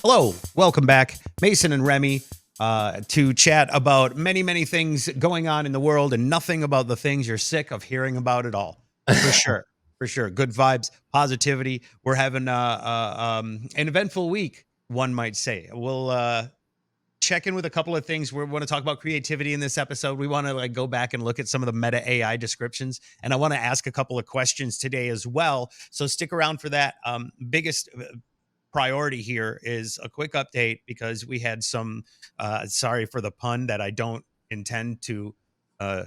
Hello, welcome back, Mason and Remy, to chat about many, many things going on in the world and nothing about the things you're sick of hearing about at all. For sure, for sure. Good vibes, positivity. We're having an eventful week, one might say. We'll check in with a couple of things. We want to talk about creativity in this episode. We want to go back and look at some of the meta AI descriptions, and I want to ask a couple of questions today as well. So stick around for that. Biggest priority here is a quick update because we had some sorry for the pun that I don't intend to uh,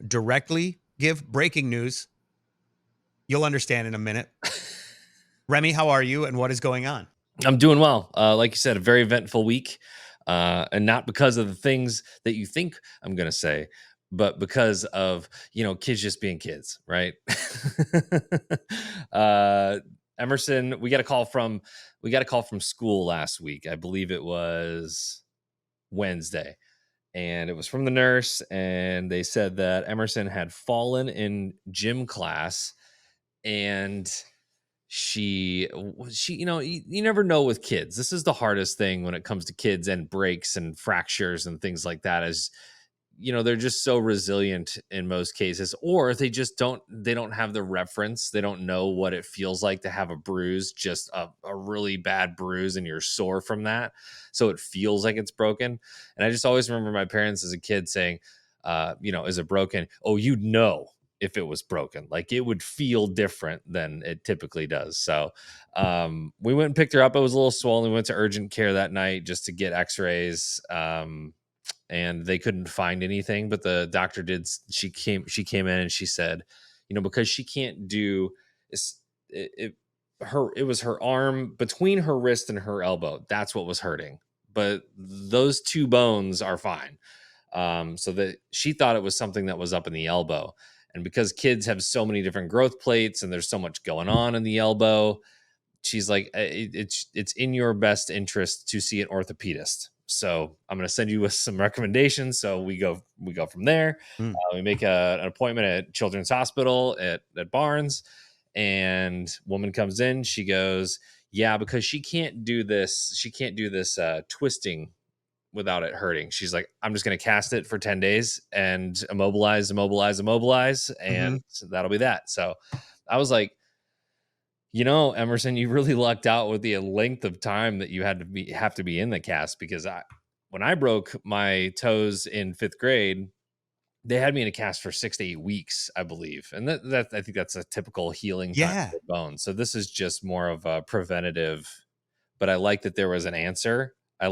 directly give breaking news. You'll understand in a minute. Remy, how are you and what is going on? I'm doing well. Like you said, a very eventful week, and not because of the things that you think I'm going to say, but because of kids just being kids, right? Emerson, we got a call from school last week. I believe it was Wednesday, and it was from the nurse, and they said that Emerson had fallen in gym class, and she you never know with kids. This is the hardest thing when it comes to kids and breaks and fractures and things like that, is they're just so resilient in most cases, or they don't have the reference. They don't know what it feels like to have a bruise, just a really bad bruise, and you're sore from that, so it feels like it's broken. And I just always remember my parents as a kid saying, is it broken? Oh, if it was broken, like it would feel different than it typically does. So we went and picked her up. It was a little swollen. We went to urgent care that night just to get x-rays, and they couldn't find anything, but the doctor did. She came in and she said, because she can't do it was her arm between her wrist and her elbow, that's what was hurting, but those two bones are fine. So that she thought it was something that was up in the elbow. And because kids have so many different growth plates and there's so much going on in the elbow, she's like, it's in your best interest to see an orthopedist. So I'm going to send you with some recommendations. So we go from there. We make an appointment at Children's Hospital at Barnes, and woman comes in. She goes, yeah, because she can't do this twisting without it hurting. She's like, I'm just going to cast it for 10 days and immobilize, and that'll be that. So I was like, Emerson, you really lucked out with the length of time that you have to be in the cast, because when I broke my toes in 5th grade, they had me in a cast for 6 to 8 weeks, I believe. And that I think that's a typical healing time for bones. So this is just more of a preventative, but I like that there was an answer. I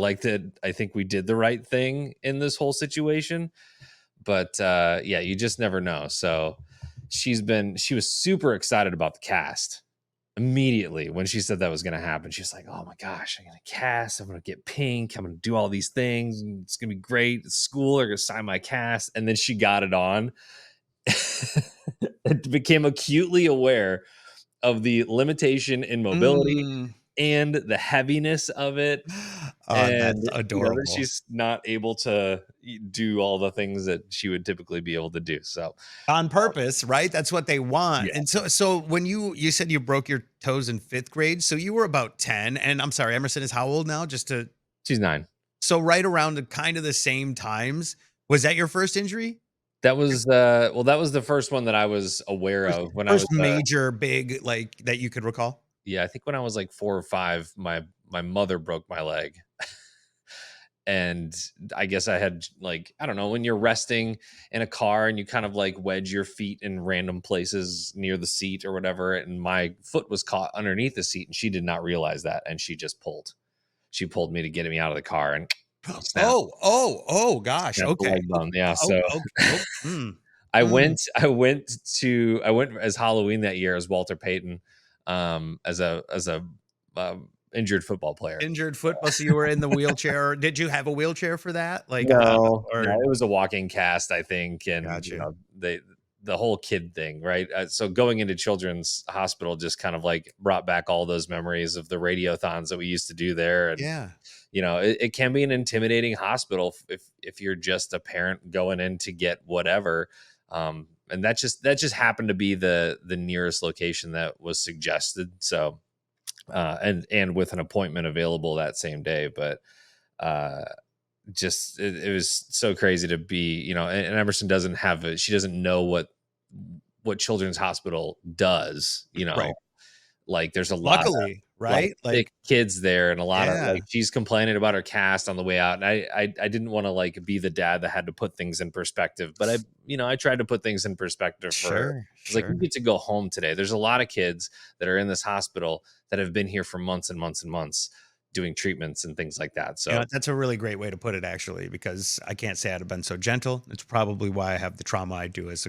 think we did the right thing in this whole situation, but yeah, you just never know. So she was super excited about the cast immediately when she said that was going to happen. She was like, oh my gosh, I'm going to cast, I'm going to get pink, I'm going to do all these things, and it's going to be great. At school, they're going to sign my cast. And then she got it on. It became acutely aware of the limitation in mobility and the heaviness of it. And That's adorable. she's not able to do all the things that she would typically be able to do. So on purpose, right? That's what they want. Yeah. And so when you said you broke your toes in 5th grade, so you were about 10. And I'm sorry, Emerson is how old now? She's 9. So right around kind of the same times. Was that your first injury? That was that was the first one that I was aware of when I was major big, like, that you could recall. Yeah, I think when I was like 4 or 5, my mother broke my leg. And I guess I had, like, I don't know, when you're resting in a car and you kind of like wedge your feet in random places near the seat or whatever, and my foot was caught underneath the seat, and she did not realize that, and she pulled me to get me out of the car, and gosh, okay. Yeah. So I went as Halloween that year as Walter Payton, as a injured football player. So you were in the wheelchair. Did you have a wheelchair for that? Like, no, it was a walking cast, I think. And Gotcha. The whole kid thing, right? So going into Children's Hospital just kind of like brought back all those memories of the radiothons that we used to do there. And it can be an intimidating hospital if you're just a parent going in to get whatever. And that just happened to be the nearest location that was suggested. So and with an appointment available that same day. But uh, just it was so crazy to be, and Emerson doesn't have she doesn't know what Children's Hospital does, Right. like there's a Luckily, lot of right? sick Like, kids there, and a lot of, yeah, like, she's complaining about her cast on the way out, and I didn't want to, like, be the dad that had to put things in perspective, but I tried to put things in perspective for her. sure, I was like, sure. you get to go home today. There's a lot of kids that are in this hospital that have been here for months and months and months doing treatments and things like that. You know, So that's a really great way to put it, actually, because I can't say I'd have been so gentle. It's probably why I have the trauma I do as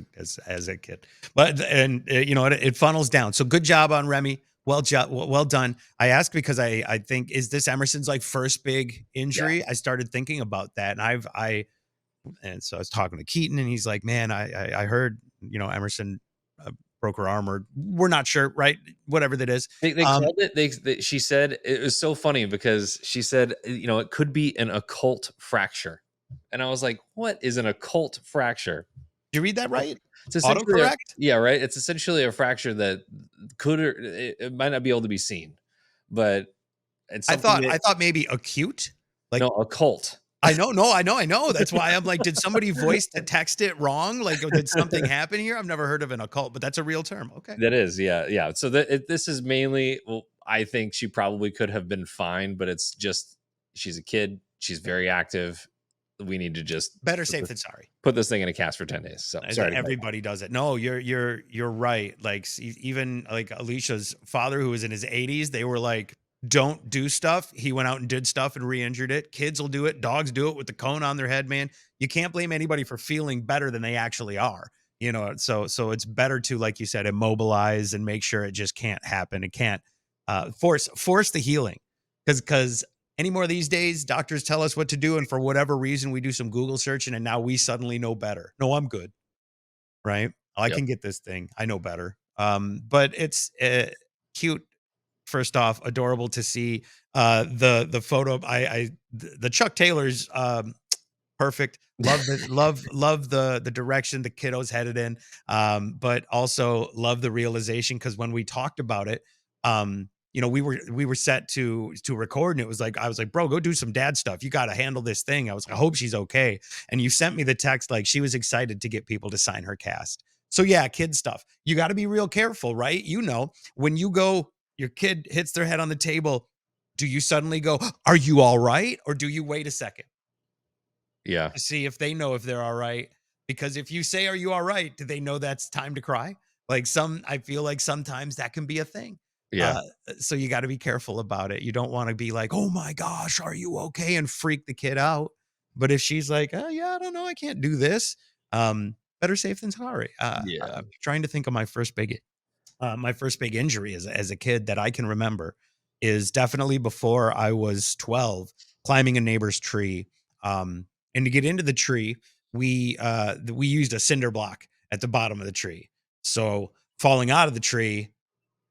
a kid. But it funnels down. So good job on Remy. Well done. I asked because I think, is this Emerson's like first big yeah, injury? I started thinking about that, and and so I was talking to Keaton, and he's like, "Man, I heard Emerson broke her arm, or we're not sure, right? Whatever that is." they Um, called it. She said it was so funny because she said, it could be an occult fracture, and I was like, what is an occult fracture? did you read that right? It's essentially Autocorrect. yeah, right. It's essentially a fracture that could, or it might not be able to be seen, but it's something that I thought maybe acute. Like, no, occult. I know, no, I know. That's why I'm like, did somebody voice to text it wrong? Like, did something happen here? I've never heard of an occult, but that's a real term. Okay. That is, yeah, yeah. So this is mainly, well, I think she probably could have been fine, but it's just she's a kid. She's very active. We need to just Better safe than sorry. put this thing in a cast for 10 days. So I think sorry to cut you everybody does it. No, you're right. Like, even like Alicia's father, who was in his 80s, they were like, "Don't do stuff." He went out and did stuff and re-injured it. Kids will do it. Dogs do it with the cone on their head. Man, you can't blame anybody for feeling better than they actually are. So it's better to, like you said, immobilize and make sure it just can't happen. It can't force the healing, because any more these days, doctors tell us what to do, and for whatever reason, we do some Google searching, and now we suddenly know better. No, I'm good, right? I Yep. can get this thing. I know better. But it's cute. First off, adorable to see the photo. The Chuck Taylor's perfect. Love the direction the kiddo's headed in. But also love the realization, because when we talked about it, we were set to record, and it was like, I was like, bro, go do some dad stuff. You got to handle this thing. I was like, I hope she's okay. And you sent me the text like she was excited to get people to sign her cast. So yeah, kid stuff. You got to be real careful, right? When you go, your kid hits their head on the table. Do you suddenly go, "Are you all right?" Or do you wait a second Yeah. to see if they know if they're all right? Because if you say, "Are you all right?" do they know that's time to cry? I feel like sometimes that can be a thing. Yeah. Uh, so you got to be careful about it. You don't want to be like, "Oh my gosh, are you okay?" and freak the kid out. But if she's like, "Oh yeah, I don't know, I can't do this," better safe than sorry. Yeah. I'm trying to think of my first big injury as a kid that I can remember is definitely before I was 12, climbing a neighbor's tree. And to get into the tree, we used a cinder block at the bottom of the tree. So falling out of the tree,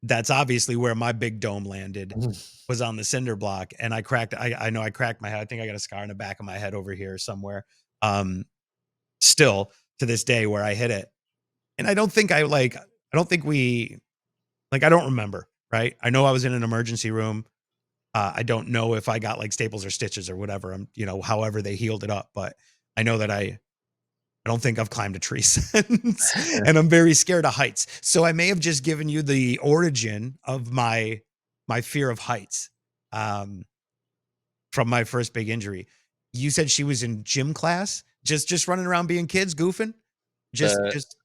that's obviously where my big dome landed, was on the cinder block, and I know I cracked my head. I think I got a scar in the back of my head over here somewhere. Um, Still to this day where I hit it. And I don't think we I don't remember, right? I know I was in an emergency room. I don't know if I got like staples or stitches or whatever. However they healed it up, but I know that I don't think I've climbed a tree since, and I'm very scared of heights. So I may have just given you the origin of my fear of heights, um, from my first big injury. You said she was in gym class, just running around being kids, goofing, The just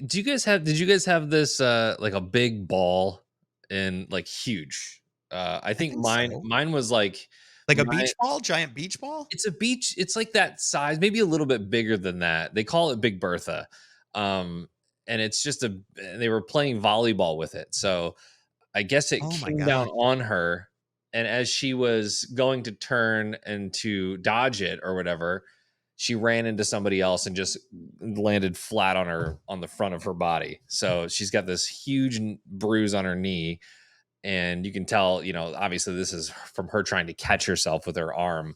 do you guys have did you guys have this like a big ball and like huge? I I think think mine so. mine was like Like a my beach ball, giant beach ball. it's a beach, it's like that size, maybe a little bit bigger than that. They call it Big Bertha. Um and it's just they were playing volleyball with it. So I guess it Oh my came down gosh. on her, and as she was going to turn and to dodge it or whatever, she ran into somebody else and just landed flat on the front of her body. So she's got this huge bruise on her knee, and you can tell, obviously this is from her trying to catch herself with her arm.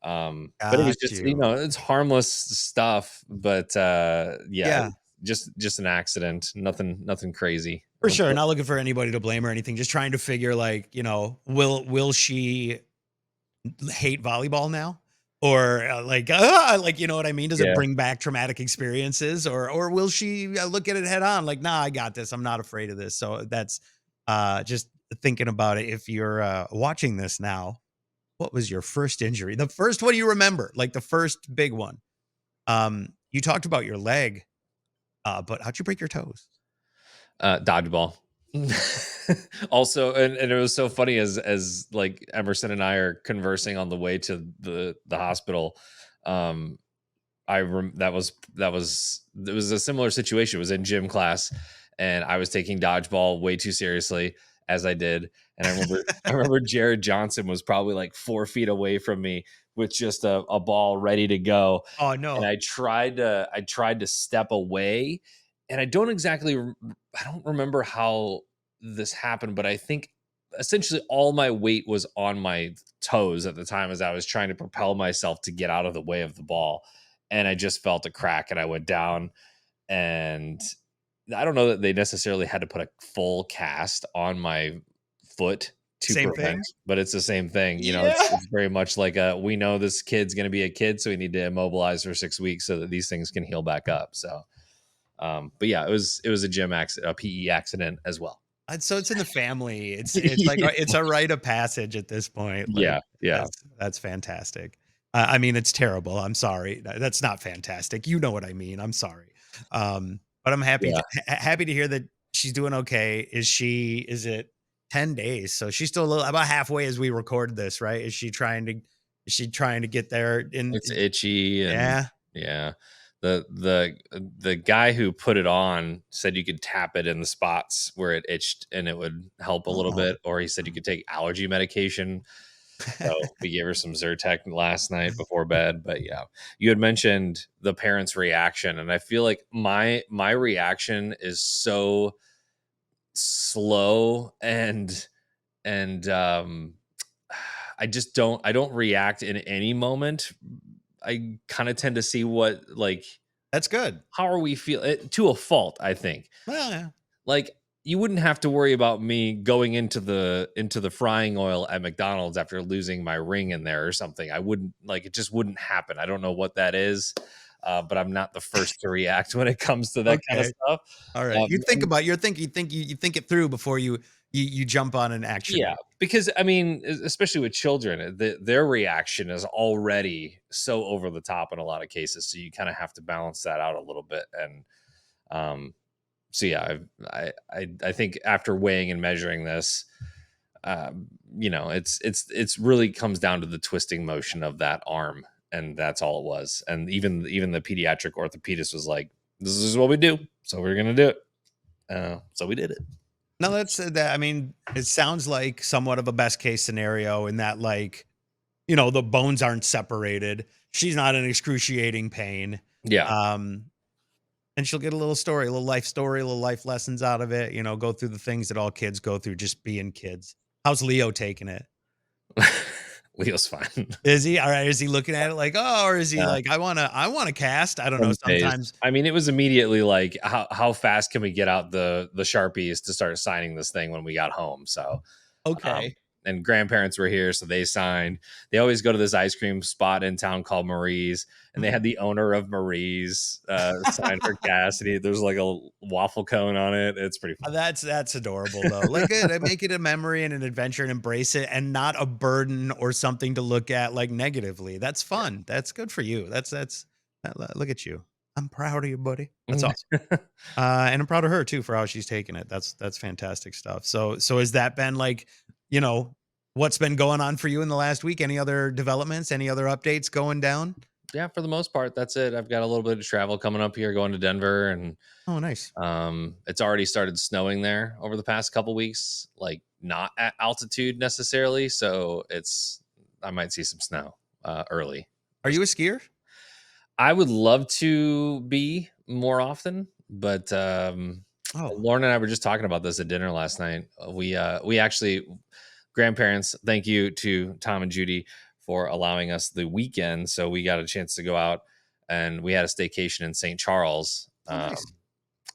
But it was Got just, you. it's harmless stuff, but yeah, Yeah. just an accident. Nothing crazy. For sure. Not looking for anybody to blame or anything. Just trying to figure, like, will she hate volleyball now? Or like, you know what I mean? Does it Yeah. bring back traumatic experiences, or will she look at it head on? Like, nah, I got this. I'm not afraid of this. So that's just thinking about it. If you're watching this now, what was your first injury? The first one you remember, like the first big one. You talked about your leg, but how'd you break your toes? Dodgeball. Also, and it was so funny as like Emerson and I are conversing on the way to the hospital. It was a similar situation. It was in gym class, and I was taking dodgeball way too seriously, as I did. And I remember Jared Johnson was probably like 4 feet away from me with just a ball ready to go. Oh And no. I tried to step away, and I don't remember how this happened, but I think essentially all my weight was on my toes at the time as I was trying to propel myself to get out of the way of the ball. And I just felt a crack and I went down. And I don't know that they necessarily had to put a full cast on my foot to Same prevent, thing. but it's the same thing. Yeah. It's very much like we know this kid's going to be a kid, so we need to immobilize for 6 weeks so that these things can heal back up. So, but yeah, it was a gym accident, a PE accident as well. So it's in the family. It's like it's a rite of passage at this point. Like, Yeah. that's fantastic. I mean, it's terrible. I'm sorry. That's not fantastic. You know what I mean. I'm sorry. But I'm happy Yeah. happy to hear that she's doing okay. Is it 10 days? So she's still about halfway as we record this, right? Is she trying to get there It's itchy and yeah. yeah. The guy who put it on said you could tap it in the spots where it itched and it would help a little Oh. bit, or he said you could take allergy medication. So we gave her some Zyrtec last night before bed. But yeah, you had mentioned the parents' reaction, and I feel like my reaction is so slow and I don't react in any moment. I kind of tend to see what, like, That's good. how are we feeling to a fault, I think. Well, yeah. Like, you wouldn't have to worry about me going into the frying oil at McDonald's after losing my ring in there or something. I wouldn't, like, it just wouldn't happen. I don't know what that is. But I'm not the first to react when it comes to that kind of Okay. stuff. All right. You think about you think it through before you jump on an action. Yeah, because I mean, especially with children, their reaction is already so over the top in a lot of cases. So you kind of have to balance that out a little bit. And so yeah, I think after weighing and measuring this, it's really comes down to the twisting motion of that arm, and that's all it was. And even the pediatric orthopedist was like, "This is what we do, so we're gonna do it." So we did it. No, that's that. I mean, it sounds like somewhat of a best case scenario in that, like, the bones aren't separated. She's not in excruciating pain. Yeah. And she'll get a little story, a little life story, a little life lessons out of it. Go through the things that all kids go through, just being kids. How's Leo taking it? Leo's fine. Is he all right? Is he looking at it like, oh, or is he like, I want to cast? I don't know. Sometimes, I mean, it was immediately like, how fast can we get out the Sharpies to start signing this thing when we got home? So, okay. And grandparents were here, so they signed. They always go to this ice cream spot in town called Marie's, and they had the owner of Marie's sign her cast, and there's like a waffle cone on it. It's pretty fun. That's adorable though. Like, good. Make it a memory and an adventure and embrace it, and not a burden or something to look at like negatively. That's fun. That's good for you. That's look at you. I'm proud of you, buddy. That's awesome. And I'm proud of her too for how she's taken it. That's fantastic stuff. So has that been like, what's been going on for you in the last week? Any other developments? Any other updates going down? Yeah, for the most part, that's it. I've got a little bit of travel coming up here, going to Denver, and Oh, nice. it's already started snowing there over the past couple weeks, like not at altitude necessarily. So I might see some snow early. Are you a skier? I would love to be more often, but Lauren and I were just talking about this at dinner last night. We actually, grandparents, thank you to Tom and Judy for allowing us the weekend. So we got a chance to go out, and we had a staycation in St. Charles. Oh, nice.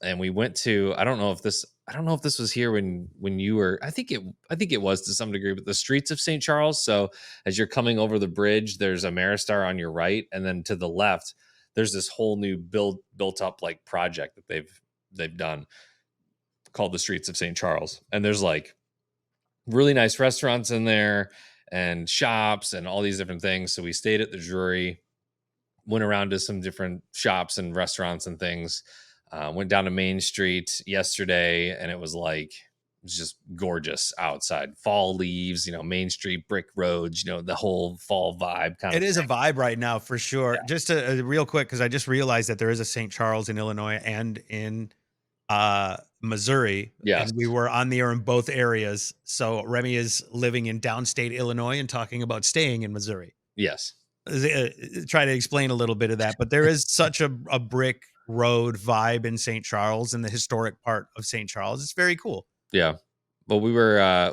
and we went to, I don't know if this was here when you were, I think it was to some degree, but the streets of St. Charles. So as you're coming over the bridge, there's a Maristar on your right, and then to the left there's this whole new built up like project that they've done called the Streets of St. Charles. And there's like really nice restaurants in there and shops and all these different things. So we stayed at the Drury, went around to some different shops and restaurants and things. Went down to Main Street yesterday, and it was just gorgeous outside. Fall leaves, Main Street, brick roads, the whole fall vibe kind It of is a thing. vibe right now for sure. Yeah. Just real quick, because I just realized that there is a St. Charles in Illinois and in Missouri, Yes. and we were on the air in both areas. So Remy is living in downstate Illinois and talking about staying in Missouri. Yes. Try to explain a little bit of that, but there is such a brick road vibe in St. Charles and the historic part of St. Charles. It's very cool. Yeah. Well, we were,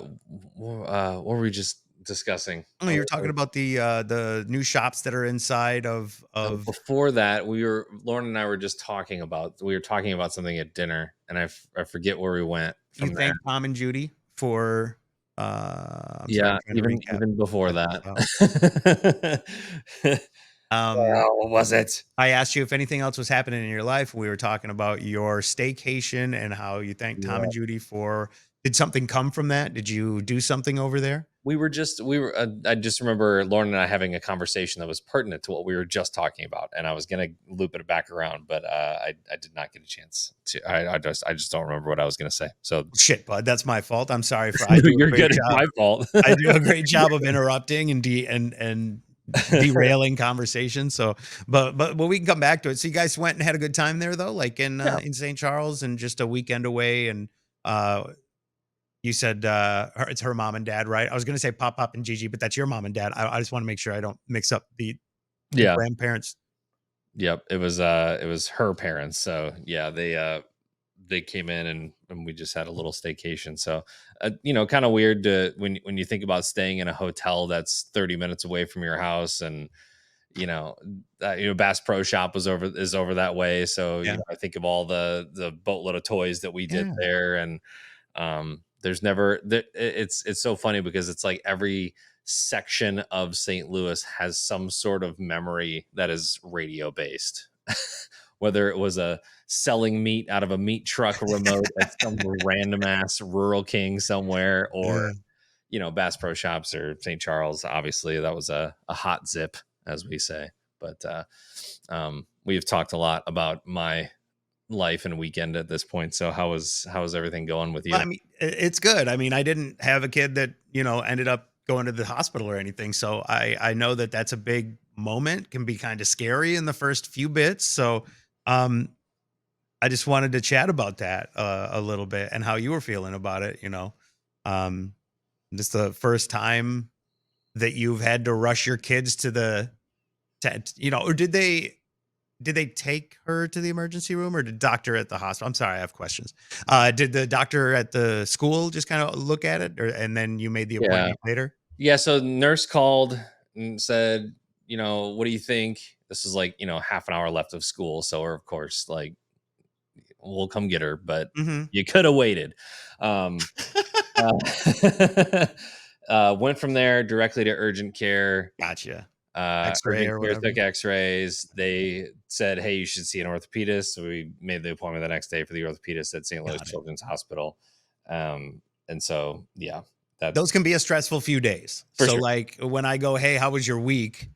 what were we just discussing? Oh, you're talking about the new shops that are inside of Before that, Lauren and I were just talking about something at dinner, and I forget where we went from you there. thank Tom and Judy for Even before that. What was it? I asked you if anything else was happening in your life. We were talking about your staycation and how you thanked Tom and Judy for. Did something come from that? Did you do something over there? I just remember Lauren and I having a conversation that was pertinent to what we were just talking about, and I was going to loop it back around, but I did not get a chance to. I just don't remember what I was going to say. So shit, bud, that's my fault. I'm sorry for. I do You're good. It's my fault. I do a great job of interrupting and derailing conversation. So, but we can come back to it. So you guys went and had a good time there, though, like in St. Charles, and just a weekend away, and you said it's her mom and dad, right? I was going to say Pop and Gigi, but that's your mom and dad. I just want to make sure I don't mix up the grandparents. Yep, it was her parents. So yeah, they came in and we just had a little staycation. So kind of weird to when you think about staying in a hotel that's 30 minutes away from your house, and Bass Pro Shop is over that way. So I think of all the boatload of toys that we did there, and it's so funny because it's like every section of St. Louis has some sort of memory that is radio based, whether it was a selling meat out of a meat truck remote at some random ass Rural King somewhere, or Bass Pro Shops or St. Charles. Obviously that was a hot zip, as we say. But we've talked a lot about my life and weekend at this point. So how is everything going with you? Well, I mean, it's good. I mean, I didn't have a kid that ended up going to the hospital or anything, so I know that that's a big moment, can be kind of scary in the first few bits. So I just wanted to chat about that a little bit and how you were feeling about it. This the first time that you've had to rush your kids to or did they take her to the emergency room, or did doctor at the hospital? I'm sorry, I have questions. Did the doctor at the school just kind of look at it, and then you made the appointment later? Yeah. So the nurse called and said, what do you think? This is like, half an hour left of school. So we're, of course, like, we'll come get her, but you could have waited. Went from there directly to urgent care. Gotcha. X-ray or whatever. Took X-rays. They said, hey, you should see an orthopedist. So we made the appointment the next day for the orthopedist at St. Louis Children's Hospital. And so, yeah. Those can be a stressful few days. So sure. Like when I go, hey, how was your week?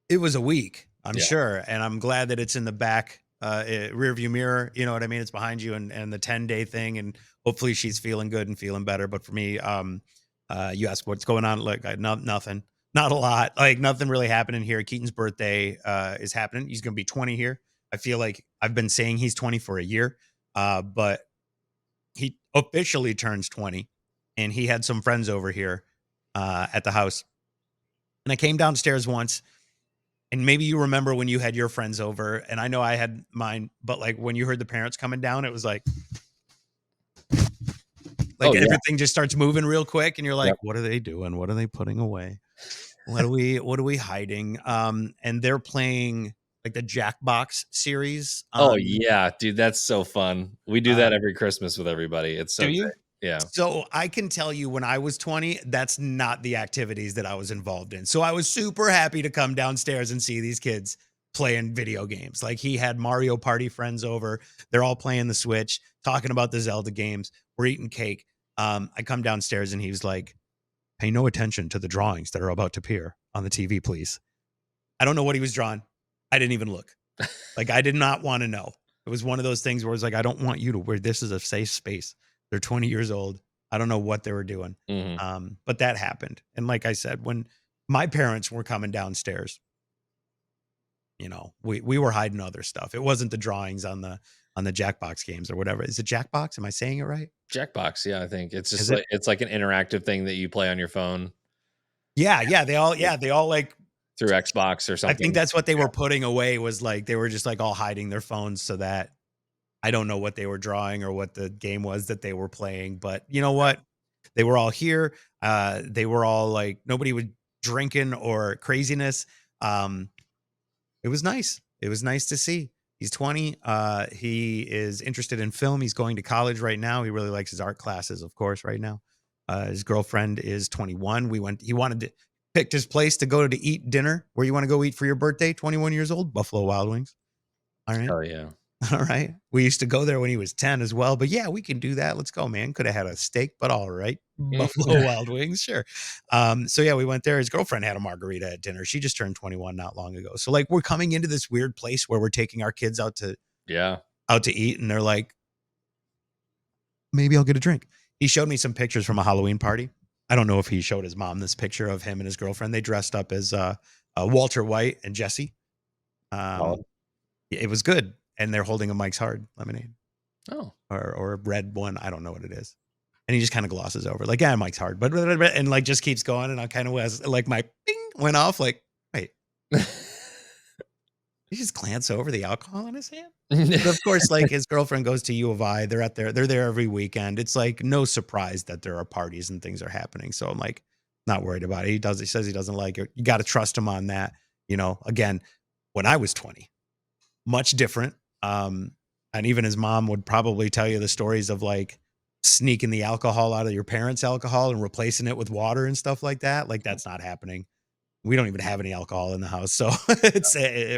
It was a week, I'm sure. And I'm glad that it's in the back rear view mirror. You know what I mean? It's behind you, and the 10-day thing. And hopefully she's feeling good and feeling better. But for me, you asked what's going on. Like nothing. Not a lot, like nothing really happening here. Keaton's birthday is happening. He's going to be 20 here. I feel like I've been saying he's 20 for a year, but he officially turns 20, and he had some friends over here at the house. And I came downstairs once, and maybe you remember when you had your friends over, and I know I had mine, but like when you heard the parents coming down, it was like everything just starts moving real quick, and you're like, what are they doing? What are they putting away? What are we hiding? And they're playing like the Jackbox series Oh, on yeah, dude, that's so fun. We do uh that every Christmas with everybody. It's so do great. you? Yeah. So I can tell you when I was 20, that's not the activities that I was involved in. So I was super happy to come downstairs and see these kids playing video games. Like he had Mario Party friends over. They're all playing the Switch, talking about the Zelda games. We're eating cake. I come downstairs and he was like, "Pay no attention to the drawings that are about to appear on the TV, please." I don't know what he was drawing. I didn't even look. Like I did not want to know. It was one of those things where it's like, I don't want you to where this is a safe space. They're 20 years old. I don't know what they were doing. Mhm. But that happened. And like I said, when my parents were coming downstairs, we were hiding other stuff. It wasn't the drawings on the Jackbox games or whatever. Is it Jackbox? Am I saying it right? Jackbox, yeah, I think. It's just Is it? like it's like an interactive thing that you play on your phone Yeah. They all like through Xbox or I think something. that's what they were putting away was like they were just like all hiding their phones so that I don't know what they were drawing or what the game was that they were playing, but you know what? They were all here. They were all like nobody was drinking or craziness. Um, it was nice. It was nice to see. He's 20. He is interested in film. He's going to college right now. He really likes his art classes, of course, right now. His girlfriend is 21. He wanted to picked his place to go to eat dinner. Where you want to go eat for your birthday? 21 years old, Buffalo Wild Wings. All right. Oh, yeah. All right. We used to go there when he was 10 as well. But yeah, we can do that. Let's go, man. Could have had a steak, but all right. Mm. Buffalo Wild Wings, sure. So yeah, we went there. His girlfriend had a margarita at dinner. She just turned 21 not long ago. So like we're coming into this weird place where we're taking our kids Yeah. out to eat, and they're like, maybe I'll get a drink. He showed me some pictures from a Halloween party. I don't know if he showed his mom this picture of him and his girlfriend. They dressed up as Walter White and Jesse. Oh. It was good. And they're holding a Mike's Hard lemonade Oh. or a red one. I don't know what it is. And he just kind of glosses over like, yeah, Mike's Hard, but and like just keeps going. And I kind of was like my bing went off like, wait, he just glance over the alcohol in his hand. But of course, like his girlfriend goes to U of I. They're there every weekend. It's like no surprise that there are parties and things are happening. So I'm like, not worried about it. He says he doesn't like it. You got to trust him on that. Again, when I was 20, much different. And even his mom would probably tell you the stories of like sneaking the alcohol out of your parents' alcohol and replacing it with water and stuff like that. Like that's not happening. We don't even have any alcohol in the house. So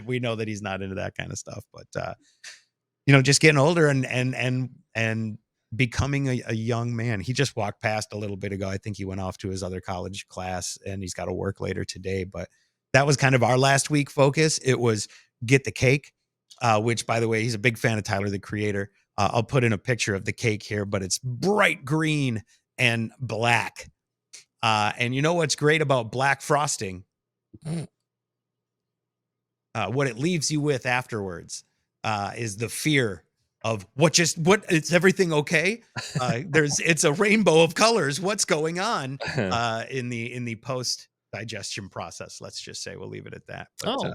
we know that he's not into that kind of stuff, but just getting older and becoming a young man. He just walked past a little bit ago. I think he went off to his other college class and he's got to work later today, but that was kind of our last week focus. It was get the cake, which by the way, he's a big fan of Tyler, the creator. I'll put in a picture of the cake here, but it's bright green and black. And you know what's great about black frosting? What it leaves you with afterwards is the fear of what is everything okay? It's a rainbow of colors. What's going on in the post digestion process? Let's just say we'll leave it at that. But, Oh.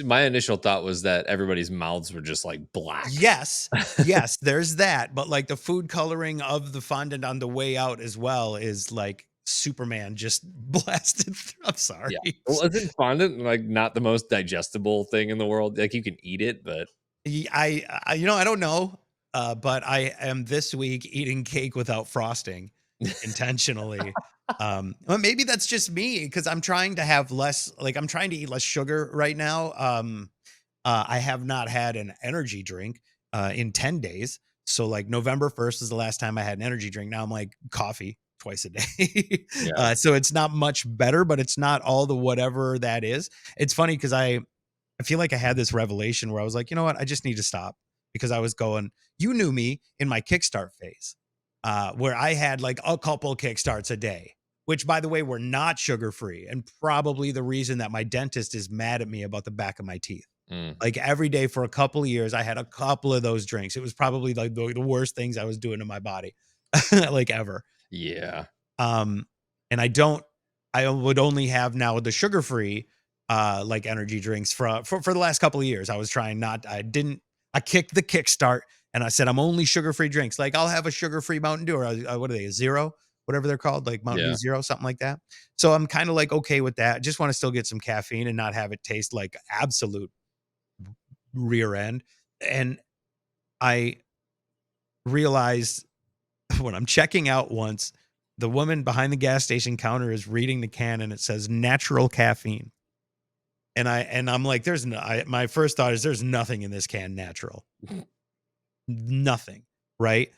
My initial thought was that everybody's mouths were just like black. yes, there's that. But like the food coloring of the fondant on the way out as well is like Superman just blasted through. I'm sorry. Yeah. Well, isn't fondant like not the most digestible thing in the world? Like you can eat it, but I don't know. But I am this week eating cake without frosting intentionally. Well, maybe that's just me because I'm trying to have less, like I'm trying to eat less sugar right now. I have not had an energy drink in 10 days. So like November 1st is the last time I had an energy drink. Now I'm like coffee twice a day. Yeah. So it's not much better, but it's not all the whatever that is. It's funny because I feel like I had this revelation where I was like, you know what? I just need to stop because I was going, you knew me in my Kickstart phase, where I had like a couple Kickstarts a day, which by the way, were not sugar-free and probably the reason that my dentist is mad at me about the back of my teeth. Like every day for a couple of years, I had a couple of those drinks. It was probably like the worst things I was doing to my body, like ever. Yeah. And I would only have now the sugar-free, like energy drinks for the last couple of years. I was trying I kicked the kickstart and I said, I'm only sugar-free drinks. Like I'll have a sugar-free Mountain Dew or what are they? A Zero, whatever they're called, like Mountain Dew Zero, something like that. So I'm kind of like, okay with that. I just want to still get some caffeine and not have it taste like absolute rear end. And I realized when I'm checking out once, the woman behind the gas station counter is reading the can and it says natural caffeine. And I'm like, my first thought is there's nothing in this can natural. Nothing, right?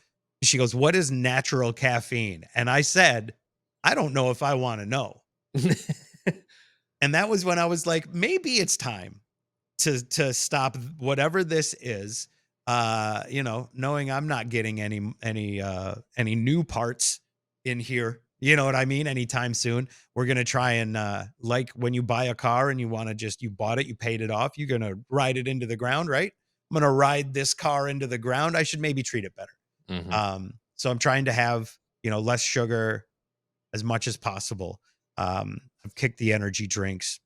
She goes, "What is natural caffeine?" And I said, "I don't know if I want to know." And that was when I was like, maybe it's time to stop whatever this is. Knowing I'm not getting any new parts in here. You know what I mean? Anytime soon. We're gonna try and like when you buy a car and you bought it, you paid it off, you're gonna ride it into the ground, right? I'm gonna ride this car into the ground. I should maybe treat it better. Mhm. So I'm trying to have, less sugar as much as possible. I've kicked the energy drinks.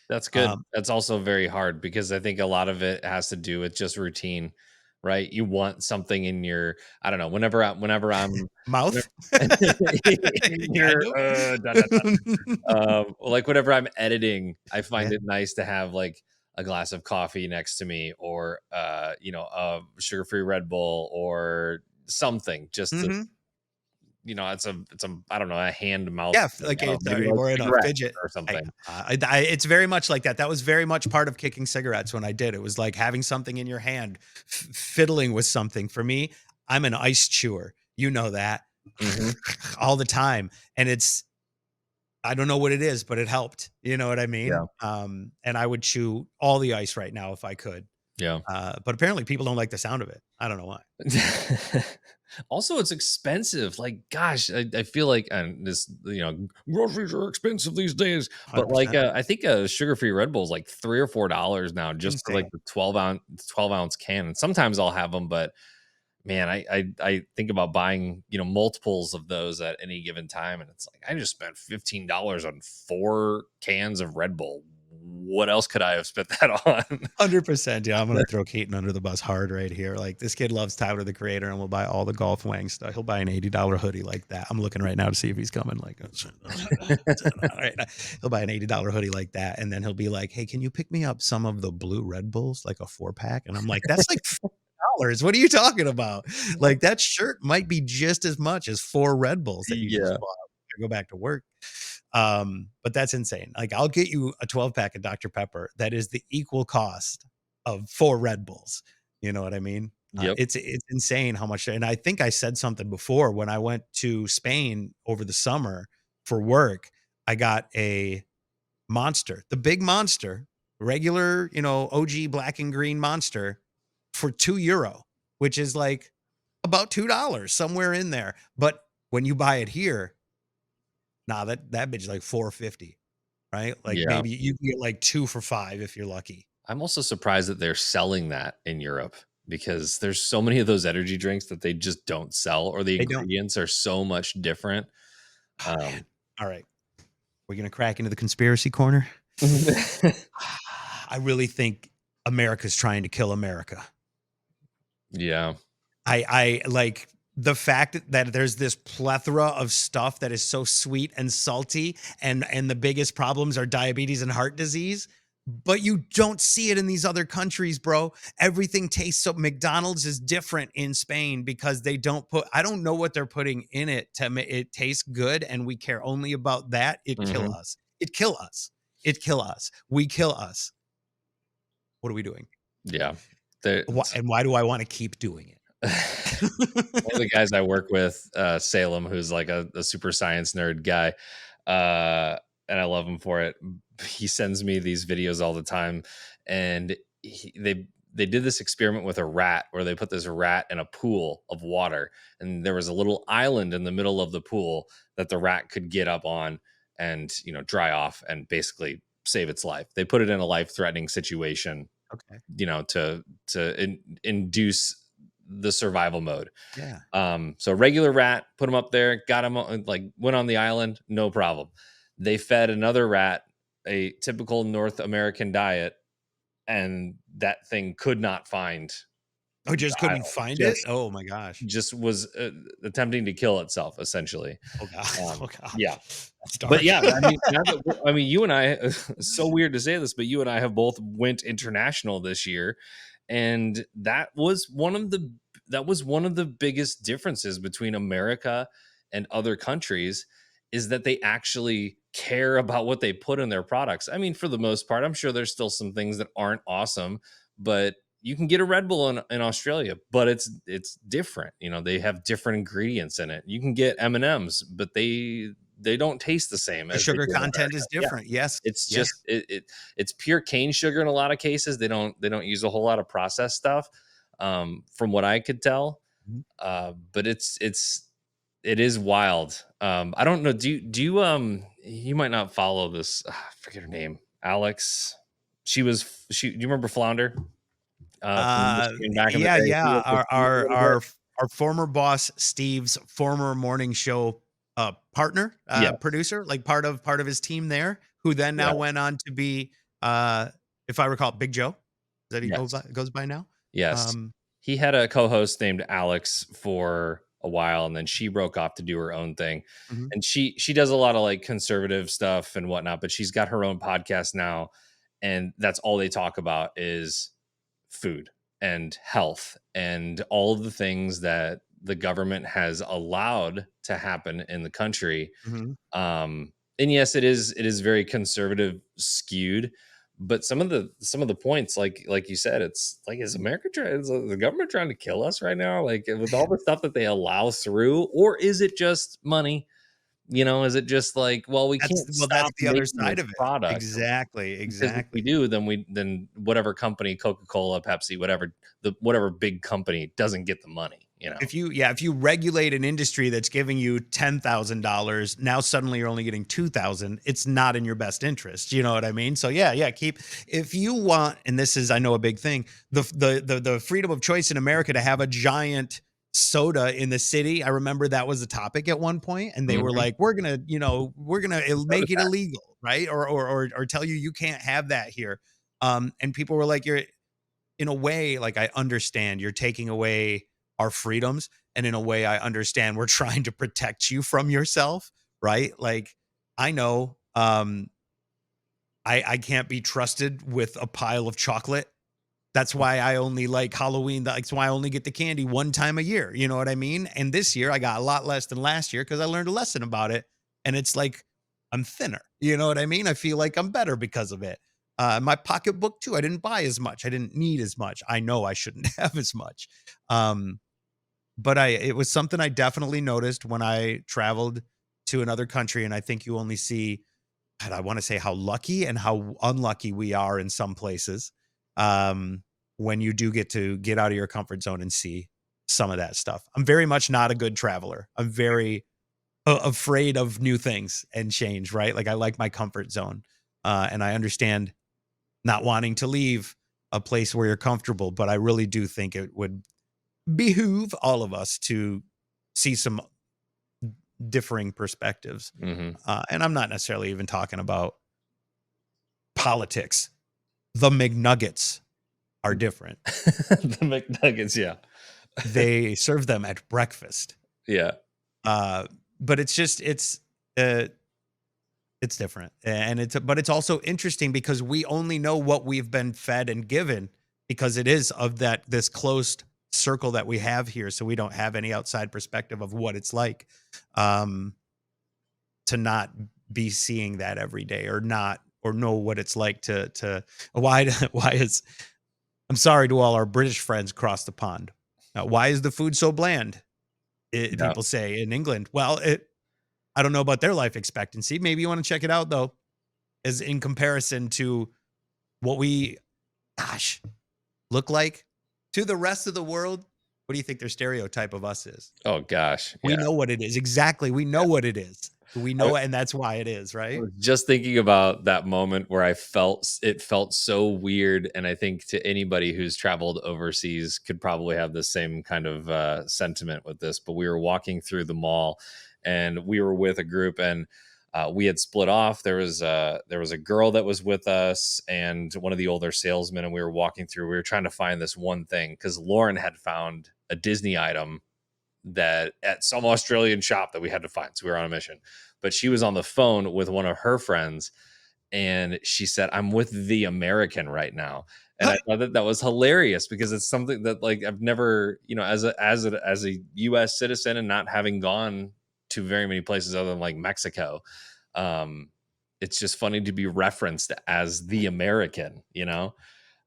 That's good. Um, That's also very hard because I think a lot of it has to do with just routine, right? You want something in your, I don't know, whenever I'm Mouth? in Kind your of. like whenever I'm editing, I find Yeah. it nice to have like a glass of coffee next to me or a sugar-free Red Bull or something just to, Mhm. it's a I don't know, a hand mouth Yeah, thing. like I don't know, it's maybe like we're in a cigarette fidget. or something. It's very much like that. That was very much part of kicking cigarettes when I did. It was like having something in your hand, fiddling with something. For me, I'm an ice chewer. You know that Mhm. all the time, and I don't know what it is, but it helped. You know what I Yeah. mean? And I would chew all the ice right now if I could. Yeah. But apparently, people don't like the sound of it. I don't know why. Also, it's expensive. Like, gosh, I feel like and this, groceries are expensive these days. But like, 100% I think a sugar-free Red Bull is like $3 or $4 now just for like insane. the 12 ounce can. And sometimes I'll have them, but man, I think about buying multiples of those at any given time, and it's like I just spent $15 on 4 cans of Red Bull. What else could I have spent that on? 100%. Yeah, I'm gonna throw Keaton under the bus hard right here. Like this kid loves Tyler the Creator and will buy all the golf wang stuff. He'll buy an $80 hoodie like that. I'm looking right now to see if he's coming. Like, all right. He'll buy an $80 hoodie like that, and then he'll be like, "Hey, can you pick me up some of the blue Red Bulls, like a 4-pack?" And I'm like, "That's like $4. What are you talking about? Like that shirt might be just as much as 4 Red Bulls that you just Yeah, bought to go back to work." But that's insane. Like I'll get you a 12-pack of Dr. Pepper that is the equal cost of 4 Red Bulls. You know what I mean? yep, It's insane how much. And I think I said something before when I went to Spain over the summer for work. I got a monster, the big monster, regular, OG black and green monster for €2, which is like about $2 somewhere in there. But when you buy it here, nah, that bitch is like 450, right? Like yeah. maybe you can get like 2 for 5 if you're lucky. I'm also surprised that they're selling that in Europe because there's so many of those energy drinks that they just don't sell, or the They don't. ingredients are so much different. Oh, man. Um, All right. We're gonna crack into the conspiracy corner. I really think America's trying to kill America. yeah, I like the fact that there's this plethora of stuff that is so sweet and salty, and the biggest problems are diabetes and heart disease, but you don't see it in these other countries, bro. Everything tastes so. McDonald's is different in Spain because they don't put, I don't know what they're putting in it to make it taste good, and we care only about that. It kill mhm, us. It kill us. It kill us. We kill us. What are we doing? yeah. There- Why do I want to keep doing it? One of the guys I work with, Salem, who's like a super science nerd guy, and I love him for it. He sends me these videos all the time, and they did this experiment with a rat where they put this rat in a pool of water, and there was a little island in the middle of the pool that the rat could get up on and dry off and basically save its life. They put it in a life threatening situation, Okay. induce the survival mode. Yeah. So regular rat, put him up there, got him like went on the island, no problem. They fed another rat a typical North American diet, and that thing could not find Oh, just couldn't dial. find it? Oh my gosh. Just was attempting to kill itself, essentially. Oh god. Oh Yeah. gosh. That's But dark. yeah, I mean, you and I, so weird to say this, but you and I have both went international this year, and that was one of the biggest differences between America and other countries is that they actually care about what they put in their products. I mean, for the most part, I'm sure there's still some things that aren't awesome, but you can get a Red Bull in Australia, but it's different. You know, they have different ingredients in it. You can get M&Ms, but they don't taste the same The as they sugar do in content America. is Yeah. different. Yes. It's Yes. just it's pure cane sugar in a lot of cases. They don't use a whole lot of processed stuff, from what I could tell. Mhm. But it is wild. I don't know. You might not follow this. I forget her name. Alex. Do you remember Flounder? From Michigan back in the Yeah, day. She yeah. was with Steve a little bit. Our former boss Steve's former morning show partner, Yes. producer, like part of his team there, who then Yeah. now went on to be, if I recall, Big Joe. That he Yes. goes by now. Yes. Um, He had a co-host named Alex for a while, and then she broke off to do her own thing. mhm. And she does a lot of like conservative stuff and whatnot, but she's got her own podcast now, and that's all they talk about is food and health and all of the things that the government has allowed to happen in the country. Mhm. And yes, it is very conservative skewed, but some of the points, like you said, it's like, is the government trying to kill us right now, like with all the stuff that they allow through, or is it just money? Is it just like, well, we can't That's stop the other making side this of it. product, Exactly, because if we exactly. do, then whatever company, Coca-Cola, Pepsi, whatever big company doesn't get the money. If you regulate an industry that's giving you $10,000, now suddenly you're only getting 2,000. It's not in your best interest. You know what I mean? So yeah, if you want, and this is, I know, a big thing, the freedom of choice in America to have a giant soda in the city. I remember that was a topic at one point, and they were Mhm. like, we're gonna Soda make it tax. illegal, right? Or tell you can't have that here. And people were like, you're, in a way, like, I understand you're taking away our freedoms, and in a way I understand we're trying to protect you from yourself, right? Like, I know, I can't be trusted with a pile of chocolate. That's why I only like Halloween. That's why I only get the candy one time a year. You know what I mean? And this year I got a lot less than last year because I learned a lesson about it. And it's like I'm thinner. You know what I mean? I feel like I'm better because of it. My pocketbook too. I didn't buy as much. I didn't need as much. I know I shouldn't have as much. Um, but it was something I definitely noticed when I traveled to another country. And I think you only see, God, I want to say how lucky and how unlucky we are in some places, um, when you do get to get out of your comfort zone and see some of that stuff. I'm very much not a good traveler. I'm very afraid of new things and change, right? Like, I like my comfort zone. And I understand not wanting to leave a place where you're comfortable, but I really do think it would behoove all of us to see some differing perspectives. Mhm. And I'm not necessarily even talking about politics. The McNuggets are different. The McNuggets, yeah. They serve them at breakfast. Yeah. Uh, but uh, it's different. And but it's also interesting because we only know what we've been fed and given because it is of this closed circle that we have here. So we don't have any outside perspective of what it's like, um, to not be seeing that every day, or know what it's like to why is I'm sorry to all our British friends across the pond. Why is the food so bland? Yeah. People say in England. Well, I don't know about their life expectancy. Maybe you want to check it out though, as in comparison to what we, gosh, look like to the rest of the world. What do you think their stereotype of us is? Oh gosh. We Yeah. know what it is. Exactly. We know Yeah. what it is. We I know it, and that's why it is, I right? was just thinking about that moment where it felt so weird, and I think to anybody who's traveled overseas could probably have the same kind of sentiment with this. But we were walking through the mall, and we were with a group, and We had split off. There was a girl that was with us and one of the older salesmen, and we were walking through. We were trying to find this one thing because Lauren had found a Disney item that at some Australian shop that we had to find. So we were on a mission, but she was on the phone with one of her friends, and she said, "I'm with the American right now." And I thought that was hilarious because it's something that, like, I've never, as a U.S. citizen and not having gone to very many places other than like Mexico, it's just funny to be referenced as the American. So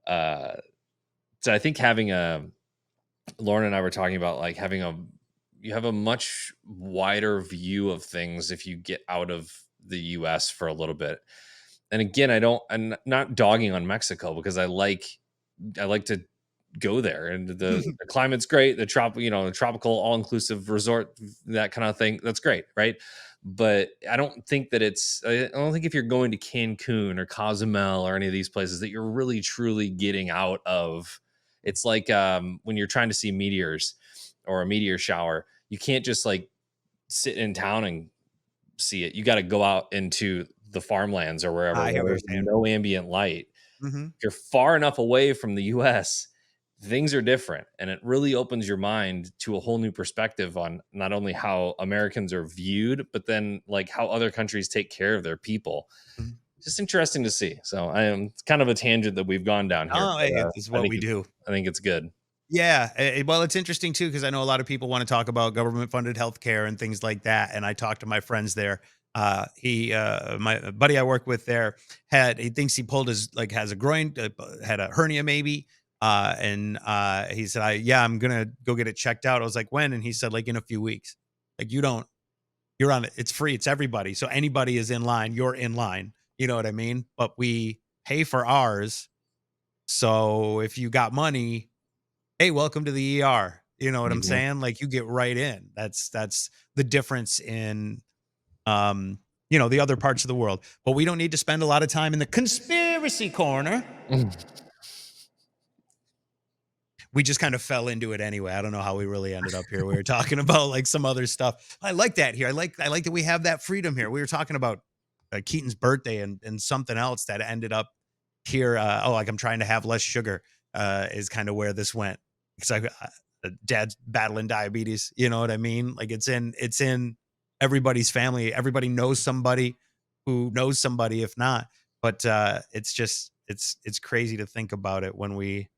I think Lauren and I were talking about like you have a much wider view of things if you get out of the US for a little bit. And again, I'm not dogging on Mexico because I like to go there, and the climate's great. The tropical all-inclusive resort, that kind of thing. That's great. Right. But I don't think if you're going to Cancun or Cozumel or any of these places that you're really truly getting out of. It's like when you're trying to see meteors or a meteor shower, you can't just like sit in town and see it. You got to go out into the farmlands or wherever I hear what where you're there's saying. no ambient light. Mm-hmm. If you're far enough away from the US, things are different. And it really opens your mind to a whole new perspective on not only how Americans are viewed, but then like how other countries take care of their people. Mm-hmm. Just interesting to see. So it's kind of a tangent that we've gone down here. Oh, it's what we do. I think it's good. Yeah. Well, it's interesting too, because I know a lot of people want to talk about government funded healthcare and things like that. And I talked to my friends there. My buddy I work with there he thinks he pulled has a groin, had a hernia maybe. And he said, I'm going to go get it checked out. I was like, when? And he said, like, in a few weeks. Like, you're on it. It's free. It's everybody. So anybody is in line. You're in line. You know what I mean? But we pay for ours. So if you got money, hey, welcome to the ER. You know what I'm saying? Like, you get right in. That's the difference in, the other parts of the world. But we don't need to spend a lot of time in the conspiracy corner. We just kind of fell into it anyway. I don't know how we really ended up here. We were talking about like some other stuff. I like that here. I like that we have that freedom here. We were talking about Keaton's birthday and something else that ended up here. Like, I'm trying to have less sugar is kind of where this went. Because dad's battling diabetes. You know what I mean? Like, it's in everybody's family. Everybody knows somebody who knows somebody, if not. But it's just it's crazy to think about it when we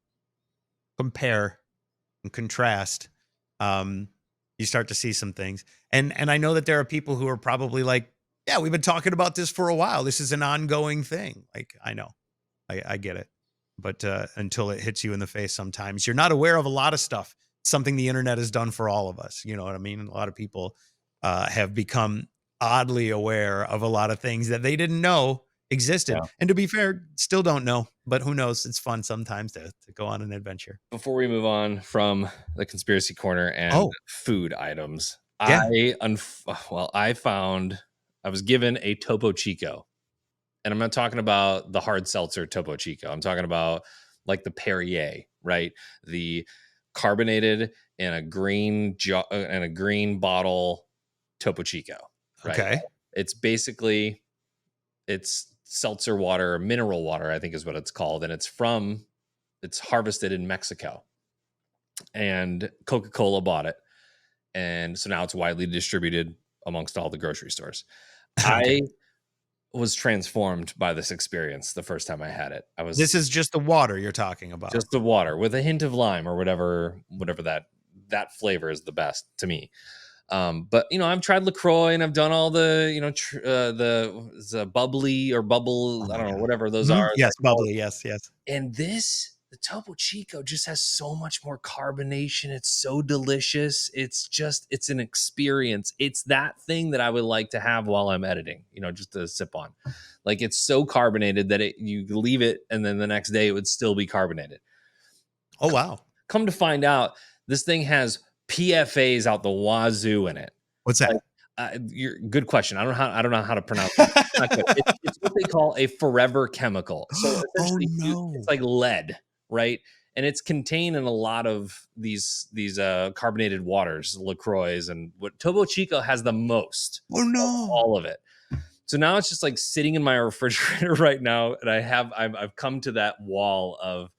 compare and contrast. You start to see some things, and I know that there are people who are probably like, yeah, we've been talking about this for a while. This is an ongoing thing. Like, I know, I get it. But until it hits you in the face, sometimes you're not aware of a lot of stuff. Something the internet has done for all of us. You know what I mean? A lot of people have become oddly aware of a lot of things that they didn't know existed. Yeah. And to be fair, still don't know. But who knows? It's fun sometimes to go on an adventure. Before we move on from the conspiracy corner and food items, yeah. I was given a Topo Chico. And I'm not talking about the hard seltzer Topo Chico. I'm talking about like the Perrier, right? The carbonated in a green bottle Topo Chico. Right? Okay. It's seltzer water, or mineral water, I think is what it's called. And it's harvested in Mexico. And Coca-Cola bought it. And so now it's widely distributed amongst all the grocery stores. Okay. I was transformed by this experience the first time I had it. This is just the water you're talking about. Just the water with a hint of lime or whatever that flavor is the best to me. But I've tried LaCroix and I've done all the the bubbly or bubble, I don't know, whatever those are. Yes, bubbly, yes. And the Topo Chico just has so much more carbonation. It's so delicious. It's an experience. It's that thing that I would like to have while I'm editing, just to sip on. Like, it's so carbonated that you leave it and then the next day it would still be carbonated. Oh, wow. Come to find out, this thing has PFAs out the wazoo in it. What's that? Good question. I don't know how to pronounce it. It's what they call a forever chemical. So essentially, it's like lead, right? And it's contained in a lot of these carbonated waters, LaCroix, and what Topo Chico has the most. Oh no! All of it. So now it's just like sitting in my refrigerator right now, and I've come to that wall of,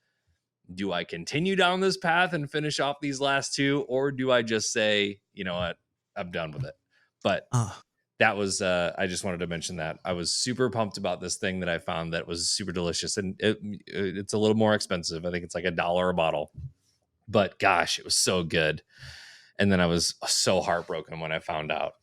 do I continue down this path and finish off these last two, or do I just say, you know what, I'm done with it? But that was I just wanted to mention that I was super pumped about this thing that I found that was super delicious, and it's a little more expensive. I think it's like $1 a bottle, but gosh, it was so good. And then I was so heartbroken when I found out.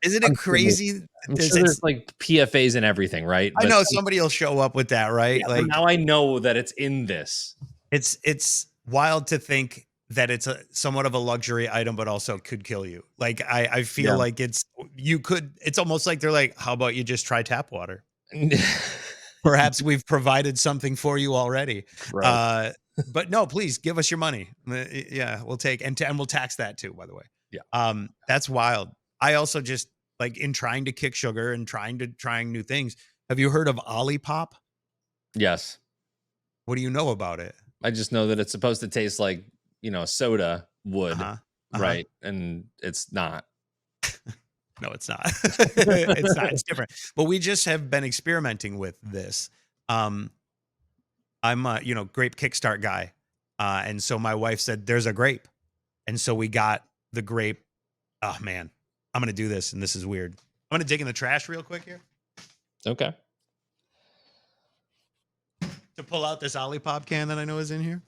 Isn't it crazy? I'm sure there's like PFAs and everything, right? I know somebody will show up with that, right? Yeah, like now I know that it's in this. It's wild to think that it's a somewhat of a luxury item, but also could kill you. Like I feel like it's almost like they're like, how about you just try tap water? Perhaps we've provided something for you already. Right. But no, please give us your money. Yeah, we'll take and we'll tax that too, by the way. Yeah. That's wild. I also just like in trying to kick sugar and trying new things. Have you heard of Olipop? Yes. What do you know about it? I just know that it's supposed to taste like, soda would, right? And it's not. No, it's not. It's not. It's different. But we just have been experimenting with this. I'm a, grape kickstart guy. And so my wife said, there's a grape. And so we got the grape. Oh, man, I'm going to do this. And this is weird. I'm going to dig in the trash real quick here. Okay. To pull out this Olipop can that I know is in here.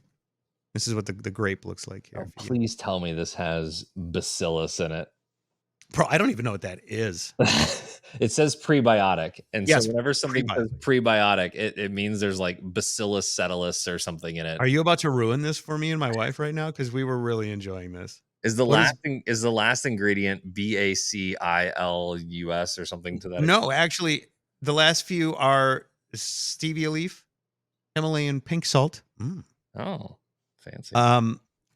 This is what the grape looks like here. Oh, please tell me this has bacillus in it. Bro, I don't even know what that is. It says prebiotic. And yes, so whenever something says prebiotic, it means there's like bacillus cetullus or something in it. Are you about to ruin this for me and my wife right now? Because we were really enjoying this. Is the last ingredient BACILUS or something to that? No, actually, the last few are stevia leaf, Himalayan pink salt. Oh, fancy.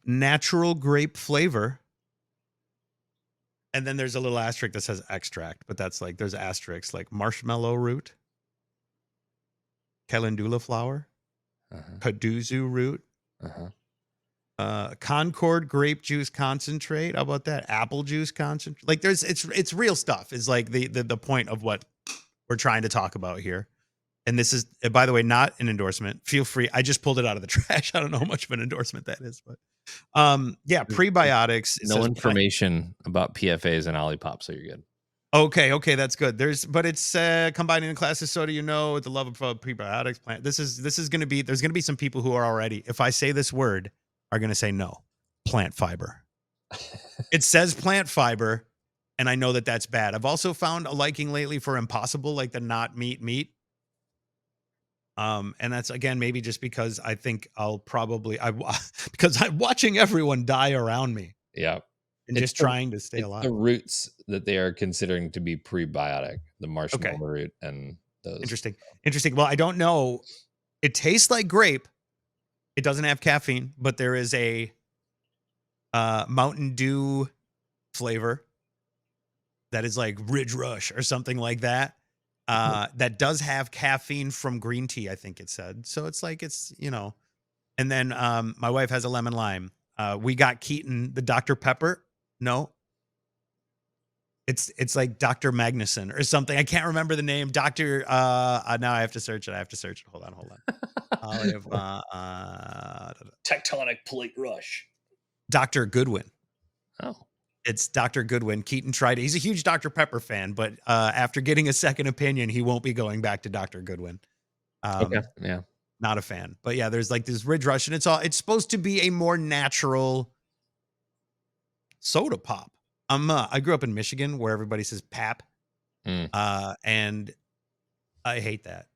Natural grape flavor. And then there's a little asterisk that says extract, but that's like, there's asterisks like marshmallow root, calendula flower, kaduzu root, Concord grape juice concentrate. How about that? Apple juice concentrate. Like it's real stuff is like the point of what we're trying to talk about here. And this is, by the way, not an endorsement. Feel free. I just pulled it out of the trash. I don't know how much of an endorsement that is, but yeah, prebiotics. No information about PFAs and Olipop, so you're good. Okay, that's good. But it's combining the class of soda, with the love of prebiotics plant. This is going to be, there's going to be some people who are already, if I say this word, are going to say no, plant fiber. It says plant fiber, and I know that that's bad. I've also found a liking lately for Impossible, like the not meat. And that's again maybe just because I think because I'm watching everyone die around me. Yeah, and just trying to stay alive. The roots that they are considering to be prebiotic, the marshmallow root and those. Interesting. Well, I don't know. It tastes like grape. It doesn't have caffeine, but there is a Mountain Dew flavor that is like Ridge Rush or something like that. That does have caffeine from green tea, I think it said. So it's like, and then my wife has a lemon lime. We got Keaton, the Dr. Pepper. No, it's like Dr. Magnuson or something. I can't remember the name. Now I have to search it. Hold on. Tectonic plate rush. Dr. Goodwin. Oh. It's Dr. Goodwin. Keaton tried it. He's a huge Dr. Pepper fan, but after getting a second opinion, he won't be going back to Dr. Goodwin. Okay. Yeah. Not a fan. But yeah, there's like this Ridge Rush, and it's supposed to be a more natural soda pop. I grew up in Michigan where everybody says pap. And I hate that.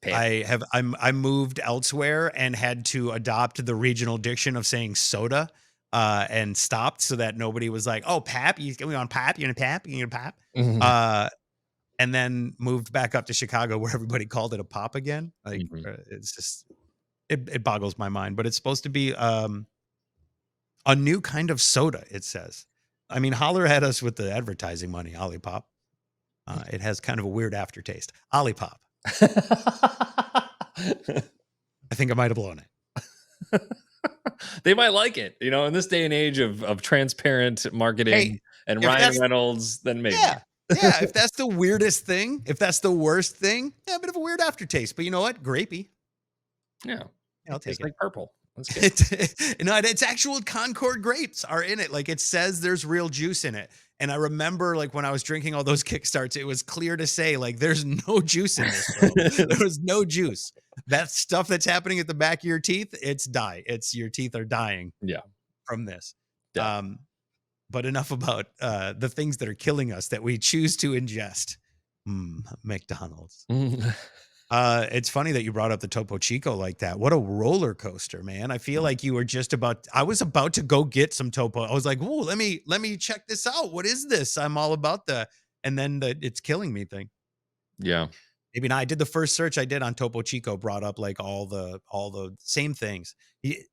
I moved elsewhere and had to adopt the regional diction of saying soda. And stopped so that nobody was like, "Oh, pap, you on pap? You gonna pap? You gonna pap?" And then moved back up to Chicago where everybody called it a pop again. Like it's just it boggles my mind. But it's supposed to be a new kind of soda. It says. I mean, holler at us with the advertising money, Olipop. It has kind of a weird aftertaste. Olipop. I think I might have blown it. They might like it, in this day and age of transparent marketing. Hey, and If Ryan that's Reynolds, then maybe. yeah, yeah. If that's the weirdest thing, if that's the worst thing, yeah, a bit of a weird aftertaste. But you know what? Grapey. Yeah, Yeah, I'll tastes take it. like purple. That's good. It's actual Concord grapes are in it. Like it says there's real juice in it. And I remember like when I was drinking all those kickstarts, it was clear to say like there's no juice in this, bro. There was no juice. That stuff that's happening at the back of your teeth, it's your teeth are dying Yeah, from this. definitely. But enough about the things that are killing us that we choose to ingest. McDonald's. It's funny that you brought up the Topo Chico like that. What a roller coaster, man. I feel like you were I was about to go get some Topo. I was like, "Whoa, let me check this out. What is this? I'm all about and then the it's killing me thing." Yeah. Maybe not. I did the first search I did on Topo Chico brought up like all the same things. He-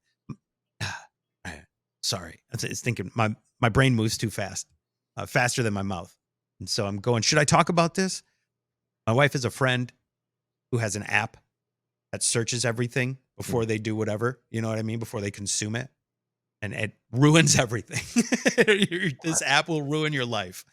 Sorry. It's thinking my brain moves too fast. Faster than my mouth. And so I'm going, should I talk about this? My wife is a friend who has an app that searches everything before they do whatever, you know what I mean? Before they consume it. And it ruins everything. This app will ruin your life.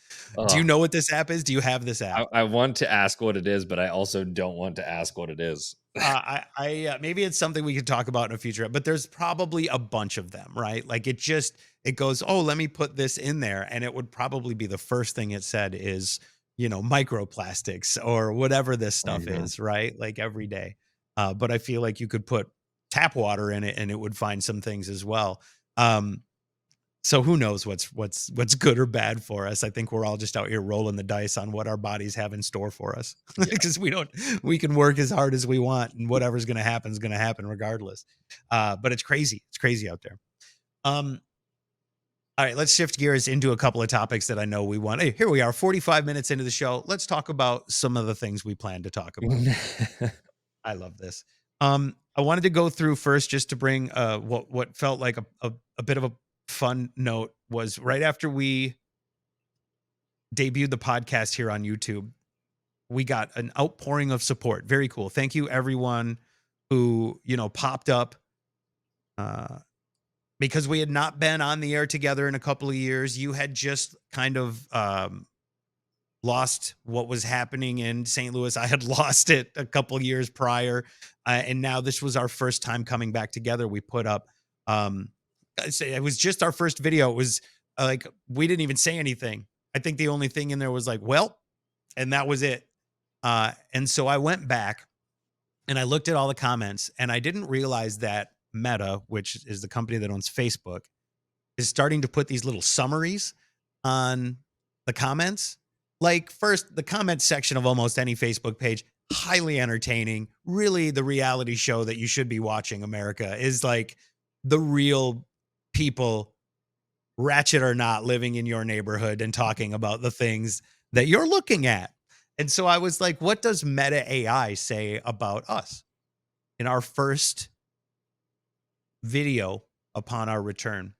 Do you know what this app is? Do you have this app? I want to ask what it is, but I also don't want to ask what it is. Maybe it's something we could talk about in a future, but there's probably a bunch of them, right? Like it goes, oh, let me put this in there. And it would probably be the first thing it said is, microplastics or whatever this stuff is, right? Like every day. But I feel like you could put tap water in it and it would find some things as well. So who knows what's good or bad for us? I think we're all just out here rolling the dice on what our bodies have in store for us because we can work as hard as we want and whatever's going to happen is going to happen regardless. But it's crazy. It's crazy out there. All right, let's shift gears into a couple of topics that I know we want. Hey, here we are, 45 minutes into the show. Let's talk about some of the things we plan to talk about. I love this. I wanted to go through first just to bring what felt like a bit of a fun note was right after we debuted the podcast here on YouTube, we got an outpouring of support. Very cool. Thank you everyone who, popped up because we had not been on the air together in a couple of years. You had just kind of lost what was happening in St. Louis. I had lost it a couple of years prior. And now this was our first time coming back together. We put up, it was just our first video. It was like, we didn't even say anything. I think the only thing in there was like, well, and that was it. And so I went back and I looked at all the comments and I didn't realize that Meta, which is the company that owns Facebook, is starting to put these little summaries on the comments. Like first, the comment section of almost any Facebook page, highly entertaining. Really the reality show that you should be watching, America, is like the real people, ratchet or not, living in your neighborhood and talking about the things that you're looking at. And so I was like, what does Meta AI say about us in our first video upon our return?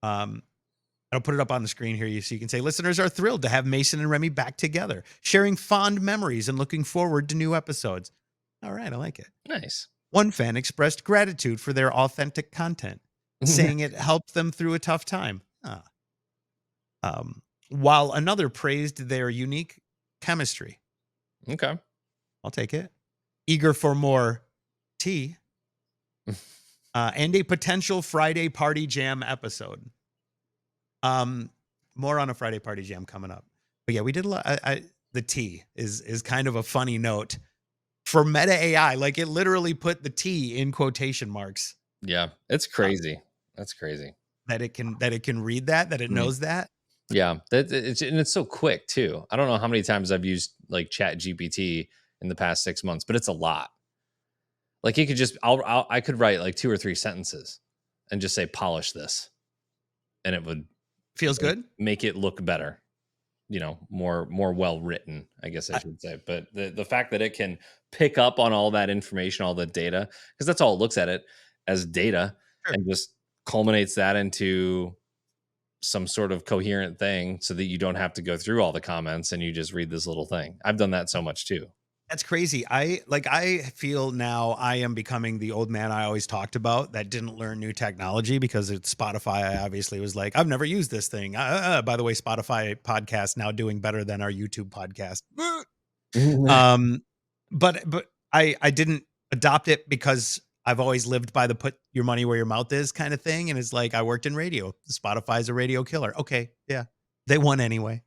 I'll put it up on the screen here so you can say, listeners are thrilled to have Mason and Remy back together, sharing fond memories and looking forward to new episodes. All right, I like it. Nice. One fan expressed gratitude for their authentic content, saying it helped them through a tough time. While another praised their unique chemistry. Okay. I'll take it. Eager for more tea. And a potential Friday Party Jam episode. More on a Friday Party Jam coming up. But yeah, we did a lot. The T is kind of a funny note for Meta AI. Like it literally put the T in quotation marks. Yeah, it's crazy. That's crazy. That it can read that it knows that. Yeah, it's so quick too. I don't know how many times I've used like Chat GPT in the past 6 months, but it's a lot. Like it could just, I could write like 2 or 3 sentences and just say, polish this. And it would feels good. Make it look better, more well written, I guess I should say. But the fact that it can pick up on all that information, all the data, because that's all it looks at it as data, and just culminates that into some sort of coherent thing so that you don't have to go through all the comments and you just read this little thing. I've done that so much too. That's crazy. I feel now I am becoming the old man I always talked about that didn't learn new technology because it's Spotify. I obviously was like, I've never used this thing. By the way, Spotify podcast now doing better than our YouTube podcast. Um, but I didn't adopt it because I've always lived by the put your money where your mouth is kind of thing. And it's like I worked in radio. Spotify's a radio killer. Okay, yeah, they won anyway.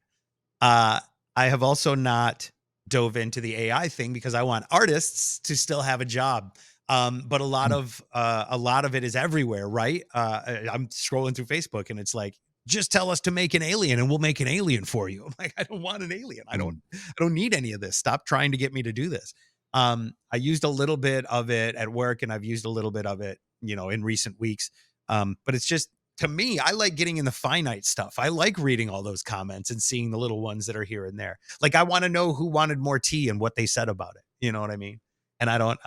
Uh, I have also not dove into the AI thing because I want artists to still have a job. But a lot of it is everywhere, right? I'm scrolling through Facebook and it's like, just tell us to make an alien and we'll make an alien for you. I'm like, I don't want an alien. I don't need any of this. Stop trying to get me to do this. I used a little bit of it at work and I've used a little bit of it, in recent weeks. But it's just, to me, I like getting in the finite stuff. I like reading all those comments and seeing the little ones that are here and there. Like I want to know who wanted more tea and what they said about it. You know what I mean? And I don't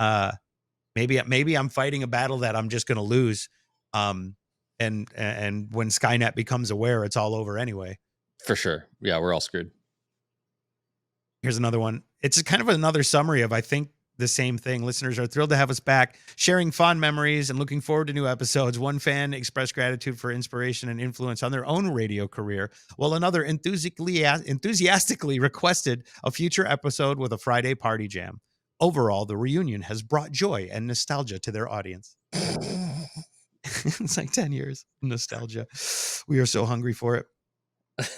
maybe I'm fighting a battle that I'm just going to lose. And when Skynet becomes aware, it's all over anyway. For sure. Yeah, we're all screwed. Here's another one. It's kind of another summary of, I think, the same thing. Listeners are thrilled to have us back, sharing fond memories and looking forward to new episodes. One fan expressed gratitude for inspiration and influence on their own radio career, while another enthusiastically requested a future episode with a Friday party jam. Overall, the reunion has brought joy and nostalgia to their audience. It's like 10 years nostalgia. We are so hungry for it.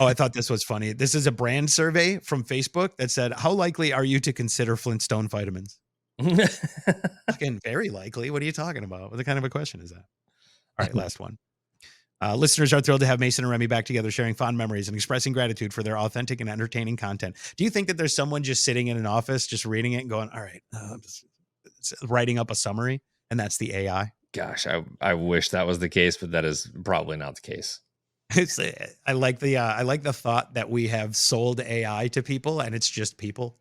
Oh, I thought this was funny. This is a brand survey from Facebook that said, how likely are you to consider Flintstone vitamins? Fucking very likely. What are you talking about? What kind of a question is that? All right, last one. Listeners are thrilled to have Mason and Remy back together, sharing fond memories and expressing gratitude for their authentic and entertaining content. Do you think that there's someone just sitting in an office, just reading it and going, all right, writing up a summary, and that's the AI? Gosh, I wish that was the case, but that is probably not the case. I like the thought that we have sold AI to people and it's just people.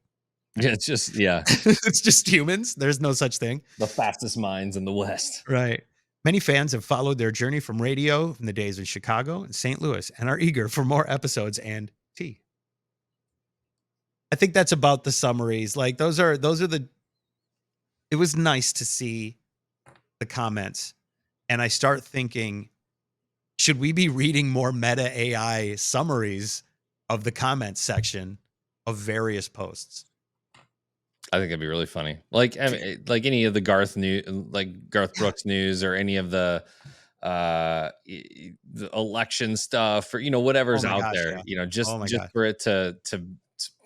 Yeah, it's just, yeah. It's just humans. There's no such thing. The fastest minds in the West. Right. Many fans have followed their journey from radio from the days in Chicago and St. Louis and are eager for more episodes and tea. I think that's about the summaries. Like those are it was nice to see the comments. And I start thinking, should we be reading more meta AI summaries of the comments section of various posts? I think that'd be really funny. Like, I mean, like any of the Garth Brooks news or any of the election stuff or whatever's out there. Yeah. Just for it to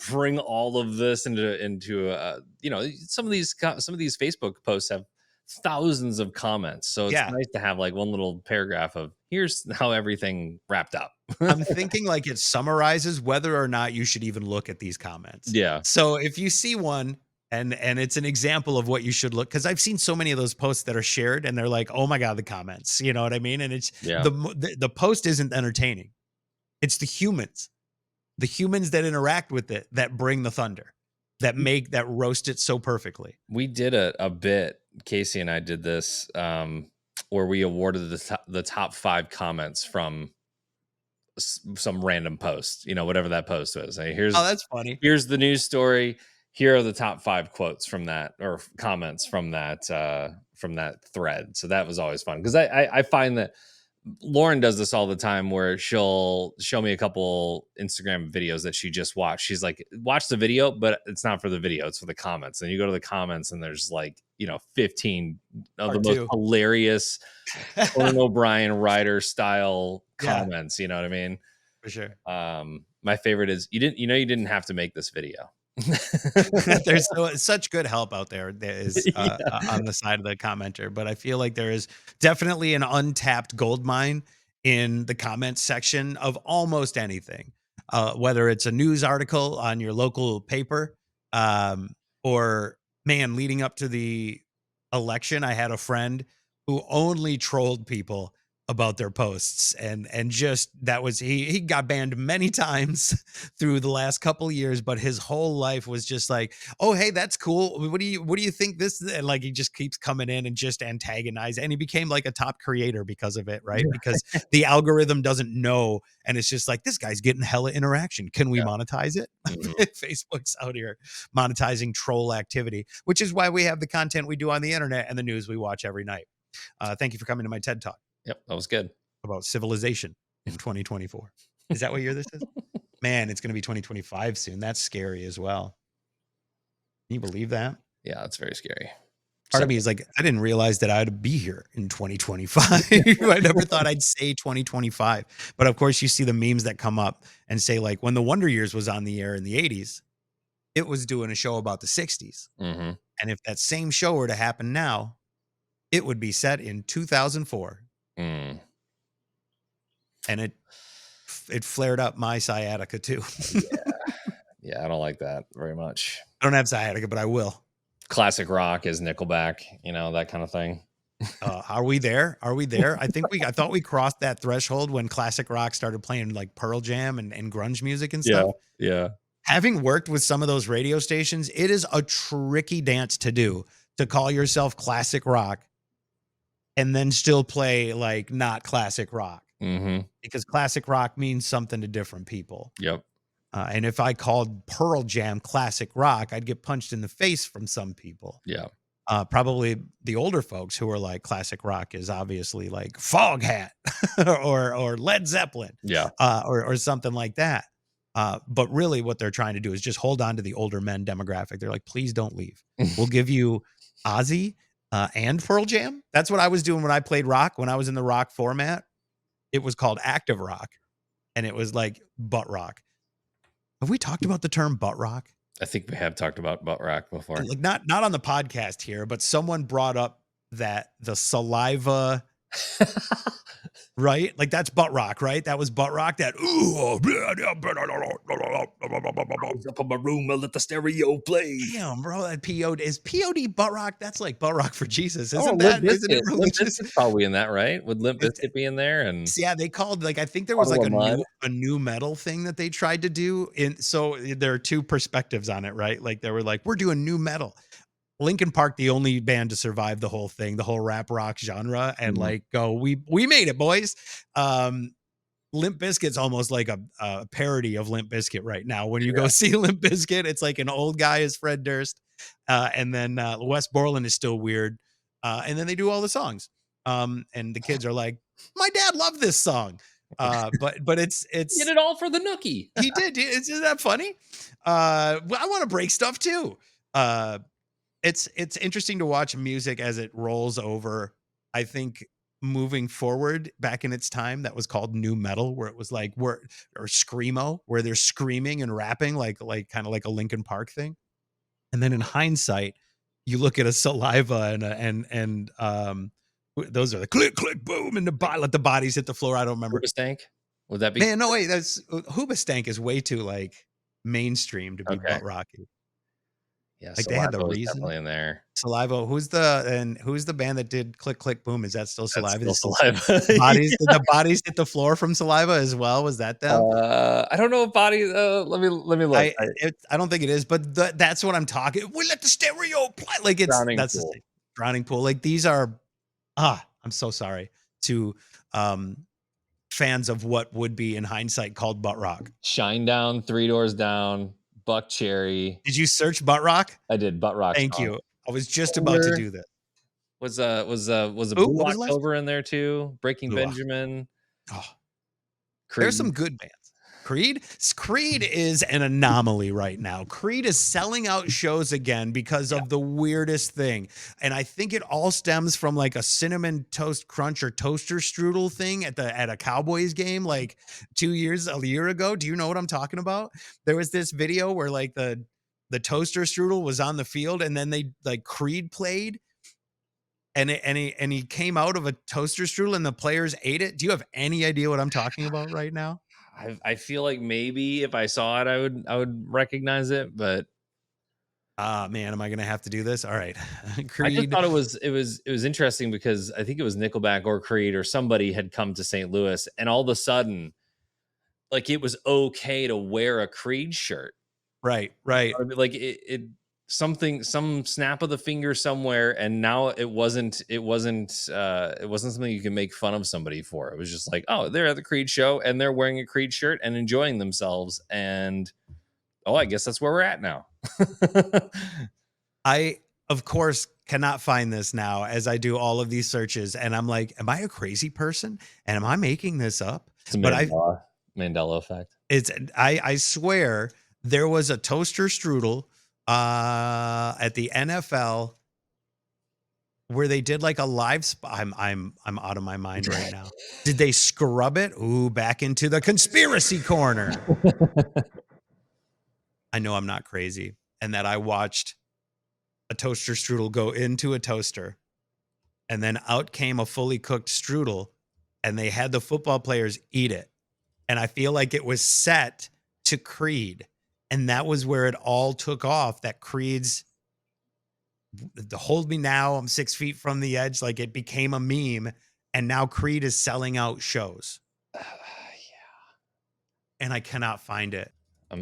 bring all of this into some of these Facebook posts have thousands of comments, so it's nice to have like one little paragraph of here's how everything wrapped up. I'm thinking like it summarizes whether or not you should even look at these comments. Yeah. So if you see one and it's an example of what you should look, because I've seen so many of those posts that are shared and they're like, oh my God, the comments, you know what I mean? And it's the post isn't entertaining. It's the humans that interact with it that bring the thunder, that roast it so perfectly. We did a bit. Casey and I did this where we awarded the top 5 comments from some random post, whatever that post was. Hey, that's funny. Here's the news story. Here are the top 5 quotes from that, or comments from that thread. So that was always fun because I find that Lauren does this all the time where she'll show me a couple Instagram videos that she just watched. She's like, watch the video, but it's not for the video. It's for the comments. And you go to the comments and there's like, 15 of the most hilarious Conan O'Brien writer style comments. You know what I mean? For sure. My favorite is you didn't have to make this video. There's such good help out there. There is on the side of the commenter, but I feel like there is definitely an untapped gold mine in the comments section of almost anything, whether it's a news article on your local paper, or leading up to the election, I had a friend who only trolled people about their posts, and just that was he got banned many times through the last couple years, but his whole life was just like, oh hey, that's cool, what do you think this is? And like he just keeps coming in and just antagonize, and he became like a top creator because of it, right? Because the algorithm doesn't know, and it's just like, this guy's getting hella interaction, can we monetize it? Facebook's out here monetizing troll activity, which is why we have the content we do on the internet and the news we watch every night. Thank you for coming to my TED Talk Yep, that was good. about civilization in 2024. Is that what year this is? Man, it's going to be 2025 soon. That's scary as well. Can you believe that? Yeah, that's very scary. Part of me is like, I didn't realize that I'd be here in 2025. I never thought I'd say 2025. But of course, you see the memes that come up and say, like, when the Wonder Years was on the air in the 80s, it was doing a show about the 60s. And if that same show were to happen now, it would be set in 2004. And it flared up my sciatica too. Yeah, I don't like that very much. I don't have sciatica, but I will. Classic rock is Nickelback, that kind of thing. Are we there? I thought we crossed that threshold when classic rock started playing like Pearl Jam and grunge music and stuff. Yeah. Having worked with some of those radio stations, it is a tricky dance to do, to call yourself classic rock and then still play like not classic rock, because classic rock means something to different people. Yep. And if I called Pearl Jam classic rock, I'd get punched in the face from some people. Yeah. Probably the older folks who are like, classic rock is obviously like Foghat or Led Zeppelin, or something like that. But really what they're trying to do is just hold on to the older men demographic. They're like, please don't leave. We'll give you Ozzy and Pearl Jam. That's what I was doing when I played rock. When I was in the rock format, it was called active rock, and it was like ButtRock. Have we talked about the term ButtRock? I think we have talked about ButtRock before. Like not on the podcast here, but someone brought up that the saliva, right? Like that's ButtRock, right? That was ButtRock. That I was up in my room, I let the stereo play. Damn, bro, that POD is POD ButtRock. That's like ButtRock for Jesus, isn't it religious? Limp Bizkit's probably in that, right? Would Limp Bizkit be in there? And yeah, they called, like, I think there was like a new metal thing that they tried to do. So there are two perspectives on it, right? Like they were like, we're doing new metal. Linkin Park, the only band to survive the whole thing, the whole rap rock genre, and like go, we made it, boys. Limp Bizkit's almost like a parody of Limp Bizkit right now. When you go see Limp Bizkit, it's like an old guy as Fred Durst, and then Wes Borland is still weird, and then they do all the songs, and the kids are like, my dad loved this song, but it's did it all for the nookie. He did. Isn't that funny? I want to break stuff too. It's interesting to watch music as it rolls over. I think moving forward, back in its time, that was called new metal, where it was like or screamo, where they're screaming and rapping like kind of like a Linkin Park thing. And then in hindsight, you look at a Saliva and those are the click click boom and let the bodies hit the floor. I don't remember. Hoobastank? Would that be? Man, no way. That's Hoobastank is way too like mainstream to be butt rocky. Yeah, like they had the reason definitely in there. Saliva. Who's the band that did Click Click Boom? Is that still Saliva? That's still Saliva. Did the bodies hit the floor from Saliva as well? Was that them? I don't know if bodies. Let me look. I don't think it is, but that's what I'm talking. We let the stereo play. Like that's the thing. Drowning Pool. Like these are. I'm so sorry to fans of what would be in hindsight called butt rock. Shinedown, Three Doors Down, Buck Cherry. Did you search ButtRock? I did ButtRock. Thank you. I was just about to do that. Was a Blue October in there too? Breaking Benjamin. There's some good bands. Creed is an anomaly right now. Creed is selling out shows again because of the weirdest thing. And I think it all stems from like a cinnamon toast crunch or toaster strudel thing at a Cowboys game like a year ago. Do you know what I'm talking about? There was this video where like the toaster strudel was on the field and then they like Creed played and he came out of a toaster strudel and the players ate it. Do you have any idea what I'm talking about right now? I feel like maybe if I saw it, I would recognize it, but Man, am I gonna have to do this? All right. I just Creed. thought it was interesting because I think it was Nickelback or Creed or somebody had come to St. Louis, and all of a sudden, like, it was okay to wear a Creed shirt. Right, right. I mean, like, some snap of the finger somewhere, and now it wasn't something you can make fun of somebody for. It was just like, oh, they're at the Creed show and they're wearing a Creed shirt and enjoying themselves, and oh, I guess that's where we're at now. I, of course, cannot find this now as I do all of these searches, and I'm like, am I a crazy person? And am I making this up? It's a But Mandela effect. I swear there was a toaster strudel at the NFL where they did like a live spot. I'm out of my mind right now. Did they scrub it? Ooh, back into the conspiracy corner. I know I'm not crazy, and that I watched a toaster strudel go into a toaster, and then out came a fully cooked strudel, and they had the football players eat it. And I feel like it was set to Creed, and that was where it all took off. That Creed's the "Hold Me Now, I'm 6 feet from the edge," like it became a meme, and now Creed is selling out shows, Yeah. and I cannot find it.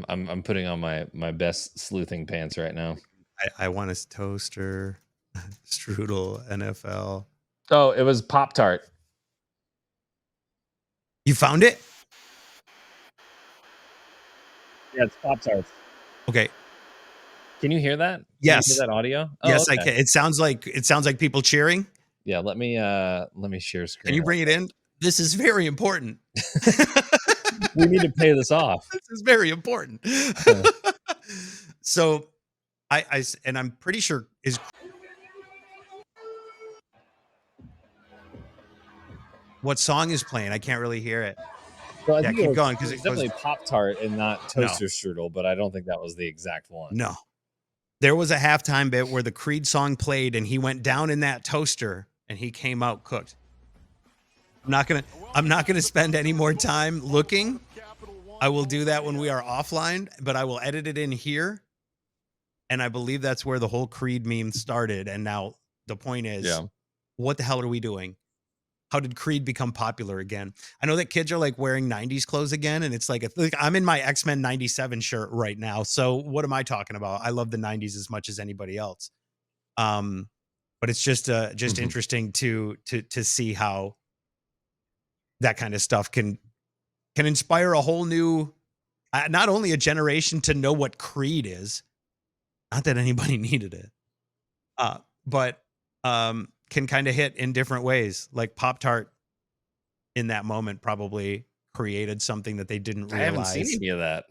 I'm putting on my best sleuthing pants right now. I want a toaster strudel NFL. Oh, it was Pop-Tart. You found it? Yeah, it's Pop-Tarts. Okay. Can you hear that? Can Yes. you hear that audio? Oh, Yes, okay. I can. It sounds like people cheering. Yeah, let me share screen. Can you bring it in? This is very important. We need to pay this off. This is very important. So and I'm pretty sure is what song is playing? I can't really hear it. So I Yeah, think keep was, going because it was it goes. definitely Pop-Tart and not toaster strudel, but I don't think that was the exact one. No. There was a halftime bit where the Creed song played and he went down in that toaster and he came out cooked. I'm not gonna spend any more time looking. I will do that when we are offline, but I will edit it in here. And I believe that's where the whole Creed meme started. And now the point is, what the hell are we doing? How did Creed become popular again? I know that kids are like wearing 90s clothes again. And it's like I'm in my X-Men 97 shirt right now. So what am I talking about? I love the 90s as much as anybody else. But it's just interesting to see how that kind of stuff can inspire a whole new, not only a generation to know what Creed is, not that anybody needed it, but can kind of hit in different ways. Like Pop-Tart in that moment probably created something that they didn't realize. I haven't seen any of that.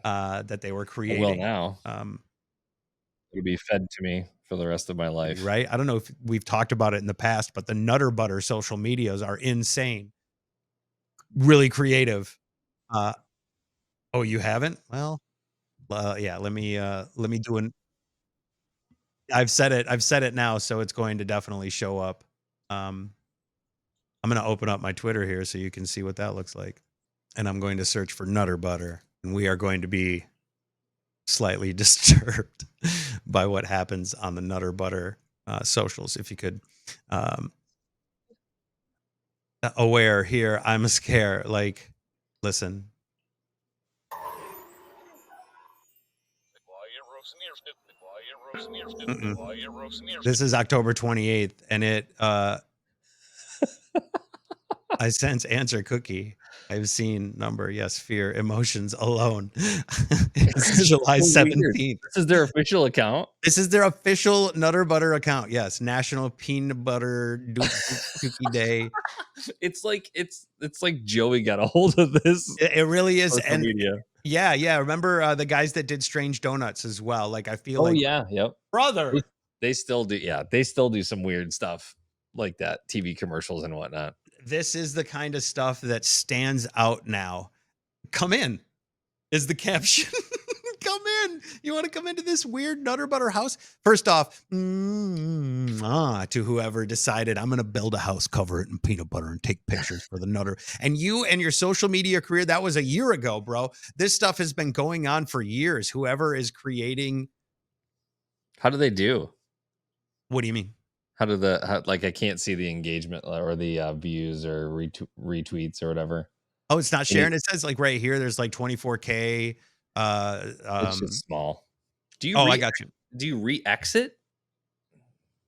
That they were creating. Well, now it'll be fed to me for the rest of my life. Right? I don't know if we've talked about it in the past, but the Nutter Butter social medias are insane. Really creative. Oh, you haven't? Well, yeah, let me do an I've said it now, so it's going to definitely show up. I'm going to open up my Twitter here so you can see what that looks like. And I'm going to search for Nutter Butter, and we are going to be slightly disturbed by what happens on the Nutter Butter socials. If you could aware here, I'm scared. Like, listen. This is October 28th, and it I sense answer cookie. I've seen number, yes, fear, emotions alone. It's July 17th. This is their official account. This is their official Nutter Butter account. Yes, National Peanut Butter Cookie Day. It's like Joey got a hold of this. It really is. And media. Yeah. Remember the guys that did Strange Donuts as well? Like I feel like yep. brother. They still do, they still do some weird stuff like that, TV commercials and whatnot. This is the kind of stuff that stands out now. Come in is the caption. Come in. You want to come into this weird Nutter Butter house? First off, to whoever decided I'm going to build a house, cover it in peanut butter and take pictures for the Nutter. And you and your social media career, that was a year ago, bro. This stuff has been going on for years. Whoever is creating How do they do? What do you mean? Like, I can't see the engagement or the views or retweets or whatever. Oh, it's not Can you- sharing. It says like right here, there's like 24K. Uh, It's um, just small. Do you oh, I re got you. do you re-exit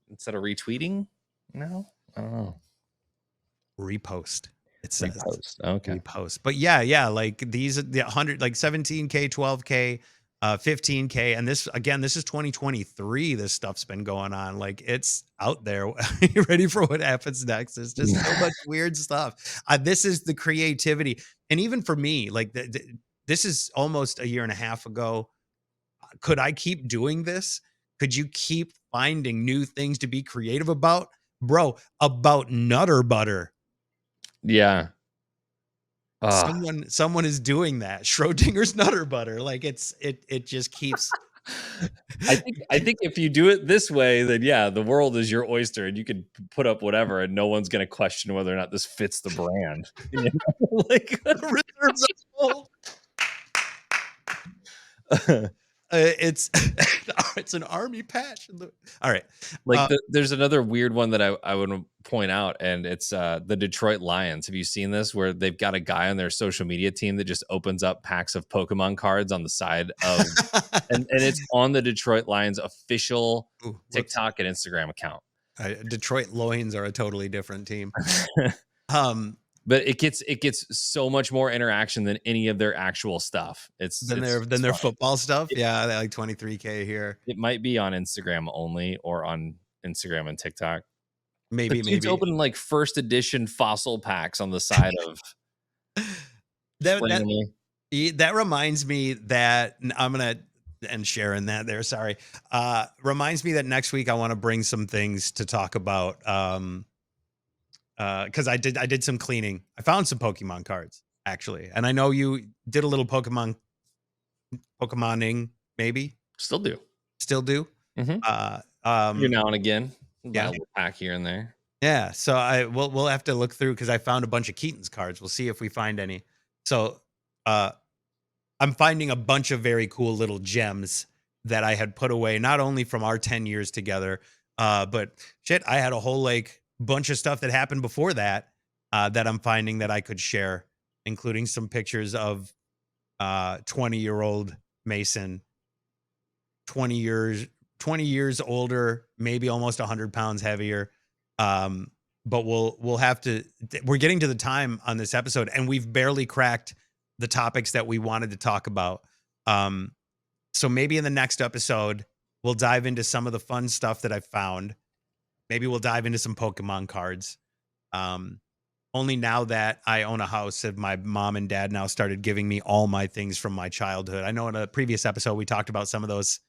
instead of retweeting? No, I don't know. Repost. It says Repost. Okay. repost. But yeah, like these are the 100, like 17K, 12K, 15K, and this again, this is 2023. This stuff's been going on. Like it's out there. Are you ready for what happens next? There's just so much weird stuff. This is the creativity, and even for me, like this is almost a year and a half ago. Could I keep doing this? Could you keep finding new things to be creative about? Bro, about Nutter Butter. Yeah. Ah. Someone is doing that. Schrodinger's Nutter Butter. Like it just keeps I think if you do it this way, then yeah, the world is your oyster, and you can put up whatever, and no one's gonna question whether or not this fits the brand. You know? Like, reserves are full. It's it's an army patch. All right. there's another weird one that I would point out, and it's the Detroit Lions. Have you seen this? Where they've got a guy on their social media team that just opens up packs of Pokemon cards on the side of, and it's on the Detroit Lions official Ooh, TikTok and Instagram account. Detroit Loins are a totally different team. Um, But it gets so much more interaction than any of their actual stuff. than It's their funny. football stuff. Yeah, they're like 23K here. It might be on Instagram only, or on Instagram and TikTok. The Maybe, dude's maybe. opening like first edition fossil packs on the side of That that randomly. that reminds me that I'm gonna and sharing that there. Sorry. Reminds me that next week I want to bring some things to talk about. Because I did some cleaning. I found some Pokemon cards actually, and I know you did a little Pokemoning, maybe Still do. still do. Mhm. Uh, Every um, now and again, buy a yeah, little pack here and there. yeah. So we'll have to look through because I found a bunch of Keaton's cards. We'll see if we find any. So uh, I'm finding a bunch of very cool little gems that I had put away, not only from our 10 years together, but shit, I had a whole like bunch of stuff that happened before that that I'm finding that I could share, including some pictures of 20-year-old Mason, 20 years, 20 years older, maybe almost 100 pounds heavier. Um, but we'll have to, we're getting to the time on this episode, and we've barely cracked the topics that we wanted to talk about. Um, so maybe in the next episode, we'll dive into some of the fun stuff that I found. Maybe we'll dive into some Pokemon cards. Um, Only now that I own a house have my mom and dad now started giving me all my things from my childhood. I know in a previous episode we talked about some of those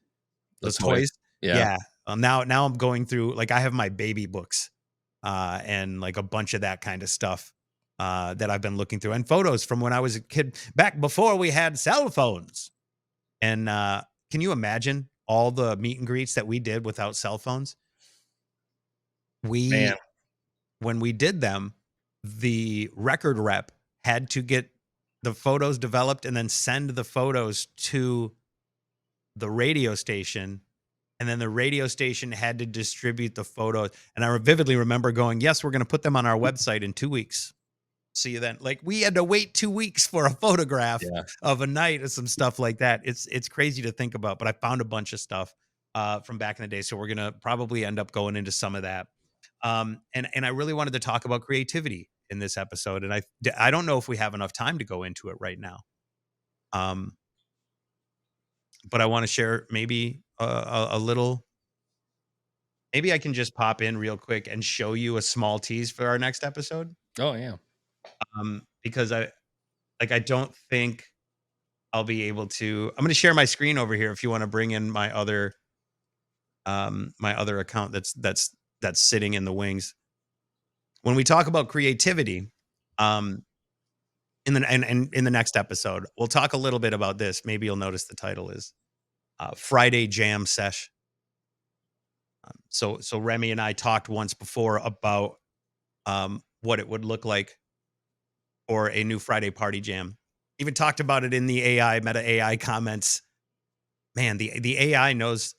Those toys. toys. Yeah. Yeah. Now I'm going through, like, I have my baby books and like a bunch of that kind of stuff that I've been looking through, and photos from when I was a kid back before we had cell phones. And can you imagine all the meet and greets that we did without cell phones? Man. When we did them, the record rep had to get the photos developed and then send the photos to the radio station. And then the radio station had to distribute the photos. And I vividly remember going, yes, we're going to put them on our website in 2 weeks. See you then. Like, we had to wait 2 weeks for a photograph Yeah. of a night or some stuff like that. It's crazy to think about, but I found a bunch of stuff from back in the day. So we're going to probably end up going into some of that. And I really wanted to talk about creativity in this episode. And I don't know if we have enough time to go into it right now. But I want to share maybe a little. Maybe I can just pop in real quick and show you a small tease for our next episode. Oh yeah. Because I don't think I'll be able to. I'm going to share my screen over here if you want to bring in my other account that's sitting in the wings. When we talk about creativity, in the next episode, we'll talk a little bit about this. Maybe you'll notice the title is Friday Jam Sesh. So Remy and I talked once before about what it would look like for a new Friday party jam. Even talked about it in the Meta AI comments. Man, the AI knows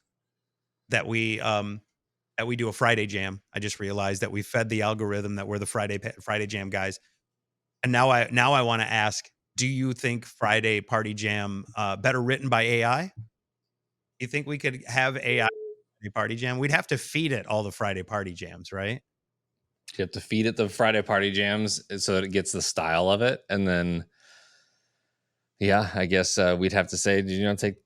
that we do a Friday jam. I just realized that we fed the algorithm that we're the Friday jam guys. And now I want to ask, do you think Friday party jam better written by AI? You think we could have AI party jam? We'd have to feed it all the Friday party jams, right? You have to feed it the Friday party jams so that it gets the style of it, and then yeah, I guess we'd have to say,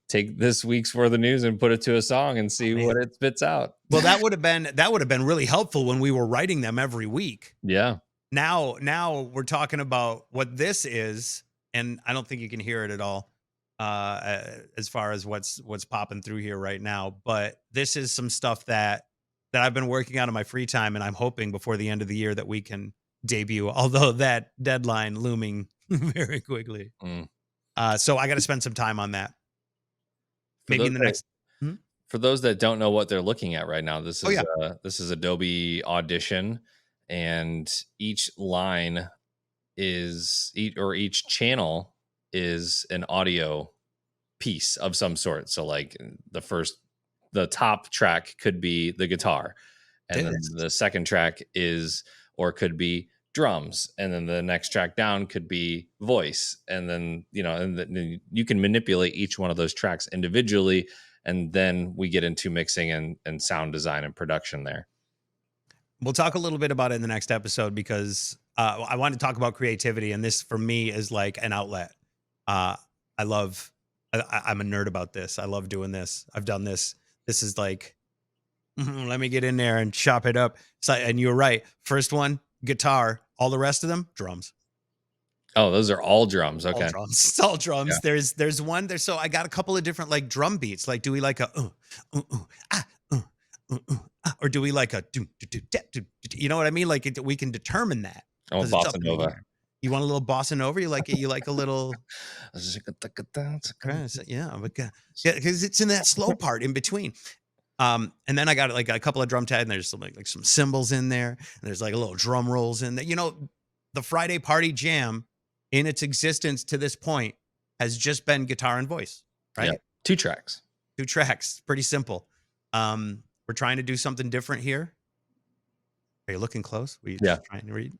take this week's worth of news and put it to a song and see Man. what it spits out. Well, that would have been really helpful when we were writing them every week. Yeah. Now we're talking about what this is, and I don't think you can hear it at all as far as what's popping through here right now. But this is some stuff that I've been working on in my free time, and I'm hoping before the end of the year that we can debut. Although that deadline looming very quickly, so I got to spend some time on that. Maybe in the next. For those that don't know what they're looking at right now, this is Adobe Audition, and each line each channel is an audio piece of some sort. So like the top track could be the guitar, and then the second track could be drums, and then the next track down could be voice, and then you can manipulate each one of those tracks individually. And then we get into mixing and sound design and production there. We'll talk a little bit about it in the next episode because I want to talk about creativity. And this for me is like an outlet. I'm a nerd about this. I love doing this. I've done this. This is like, let me get in there and chop it up. So, and you're right. First one, guitar. All the rest of them, drums. Oh, those are all drums. Okay. All drums. It's all drums. Yeah. There's one there. So I got a couple of different like drum beats. Like, do we like a or do we like a you know what I mean? Like we can determine that. Oh, bossa nova. You want a little bossa nova? You like a little yeah, because it's in that slow part in between. And then I got like a couple of drum tabs, and there's some like some cymbals in there, and there's like a little drum rolls in there. The Friday party jam in its existence to this point has just been guitar and voice, right? Yeah. Two tracks, pretty simple. We're trying to do something different here. Are you looking close? Were you just trying to read?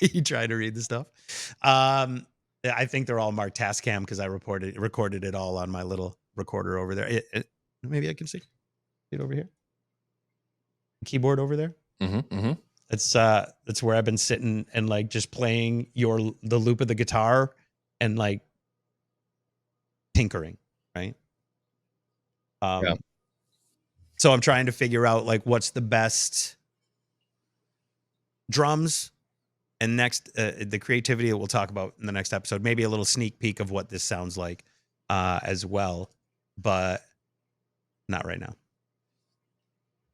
You trying to read the stuff? I think they're all marked Tascam because I recorded it all on my little recorder over there. Maybe I can see it over here. Keyboard over there. Mm-hmm. That's where I've been sitting and like just playing the loop of the guitar and like tinkering, right? So I'm trying to figure out like what's the best drums, and next the creativity that we'll talk about in the next episode. Maybe a little sneak peek of what this sounds like as well, but not right now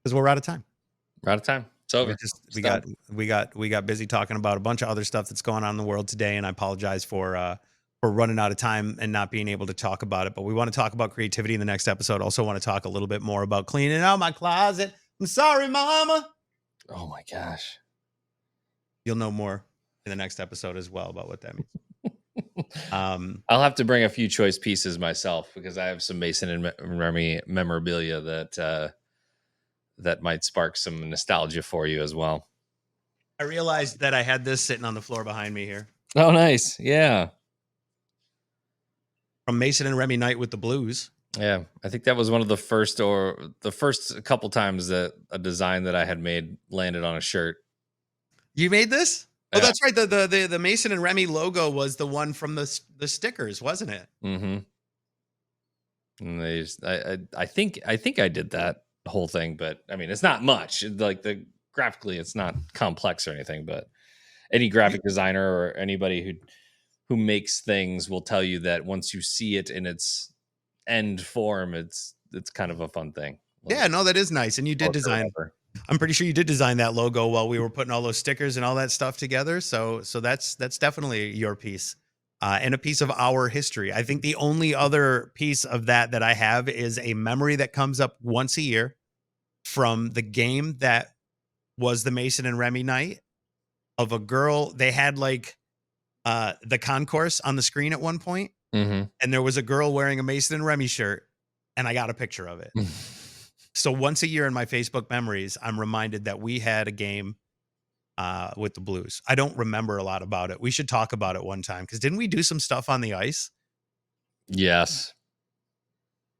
because we're out of time. We're out of time. It's over. We got busy talking about a bunch of other stuff that's going on in the world today, and I apologize for running out of time and not being able to talk about it. But we want to talk about creativity in the next episode. Also want to talk a little bit more about cleaning out my closet. I'm sorry, Mama. Oh my gosh. You'll know more in the next episode as well about what that means. I'll have to bring a few choice pieces myself because I have some Mason and Remy memorabilia that might spark some nostalgia for you as well. I realized that I had this sitting on the floor behind me here. Oh, nice. Yeah. From Mason and Remy Night with the Blues. Yeah. I think that was one of the first couple times that a design that I had made landed on a shirt. You made this? Oh, that's right. The Mason and Remy logo was the one from the stickers, wasn't it? Mm-hmm. And I think I did that whole thing, but I mean, it's not much. Like graphically, it's not complex or anything. But any graphic designer or anybody who makes things will tell you that once you see it in its end form, it's kind of a fun thing. Yeah, no, that is nice. And you did design. I'm pretty sure you did design that logo while we were putting all those stickers and all that stuff together. So that's definitely your piece and a piece of our history. I think the only other piece of that I have is a memory that comes up once a year from the game that was the Mason and Remy Night of a girl. They had like the concourse on the screen at one point, and there was a girl wearing a Mason and Remy shirt, and I got a picture of it. So once a year in my Facebook memories, I'm reminded that we had a game with the Blues. I don't remember a lot about it. We should talk about it one time because didn't we do some stuff on the ice? Yes.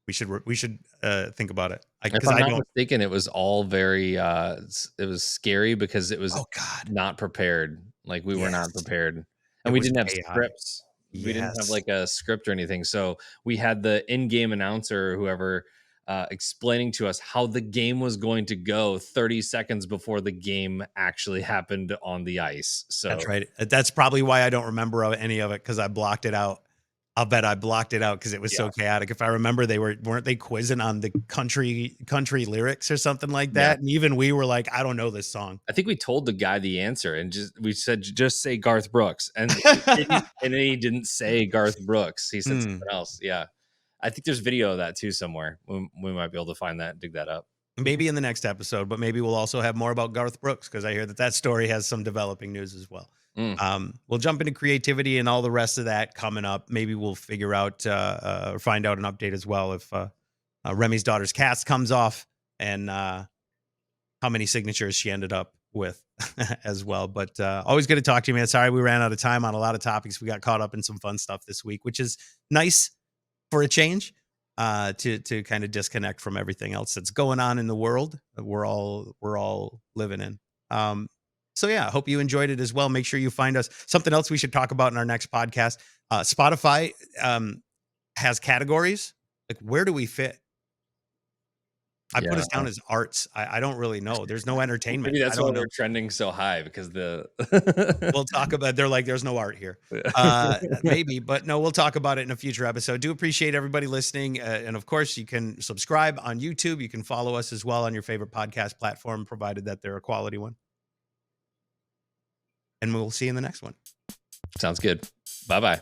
We should think about it. If Because I'm I not don't. mistaken, it was all very it was scary because it was Oh God. not prepared. Like we were not Yes. prepared. It And we was didn't have chaotic. scripts. We didn't have Yes. like a script or anything. So we had the in-game announcer or whoever explaining to us how the game was going to go 30 seconds before the game actually happened on the ice. So That's right. That's probably why I don't remember any of it because I blocked it out. I'll bet I blocked it out because it was so chaotic. If I remember, weren't they quizzing on the country lyrics or something like that? Yeah. And even we were like, I don't know this song. I think we told the guy the answer and we said, just say Garth Brooks. And then he didn't say Garth Brooks. He said something else. Yeah. I think there's video of that too somewhere. We might be able to find that, dig that up. Maybe in the next episode, but maybe we'll also have more about Garth Brooks because I hear that story has some developing news as well. We'll jump into creativity and all the rest of that coming up. Maybe we'll figure out or find out an update as well if Remy's daughter's cast comes off and how many signatures she ended up with as well. But always good to talk to you, man. Sorry we ran out of time on a lot of topics. We got caught up in some fun stuff this week, which is nice for a change to kind of disconnect from everything else that's going on in the world that we're all living in. So yeah, I hope you enjoyed it as well. Make sure you find us. Something else we should talk about in our next podcast. Spotify has categories. Like, where do we fit? I put us down as arts. I don't really know. There's no entertainment. Maybe that's why we're trending so high because we'll talk about. They're like, there's no art here. Maybe, but no, we'll talk about it in a future episode. Do appreciate everybody listening, and of course, you can subscribe on YouTube. You can follow us as well on your favorite podcast platform, provided that they're a quality one. And we'll see you in the next one. Sounds good. Bye-bye.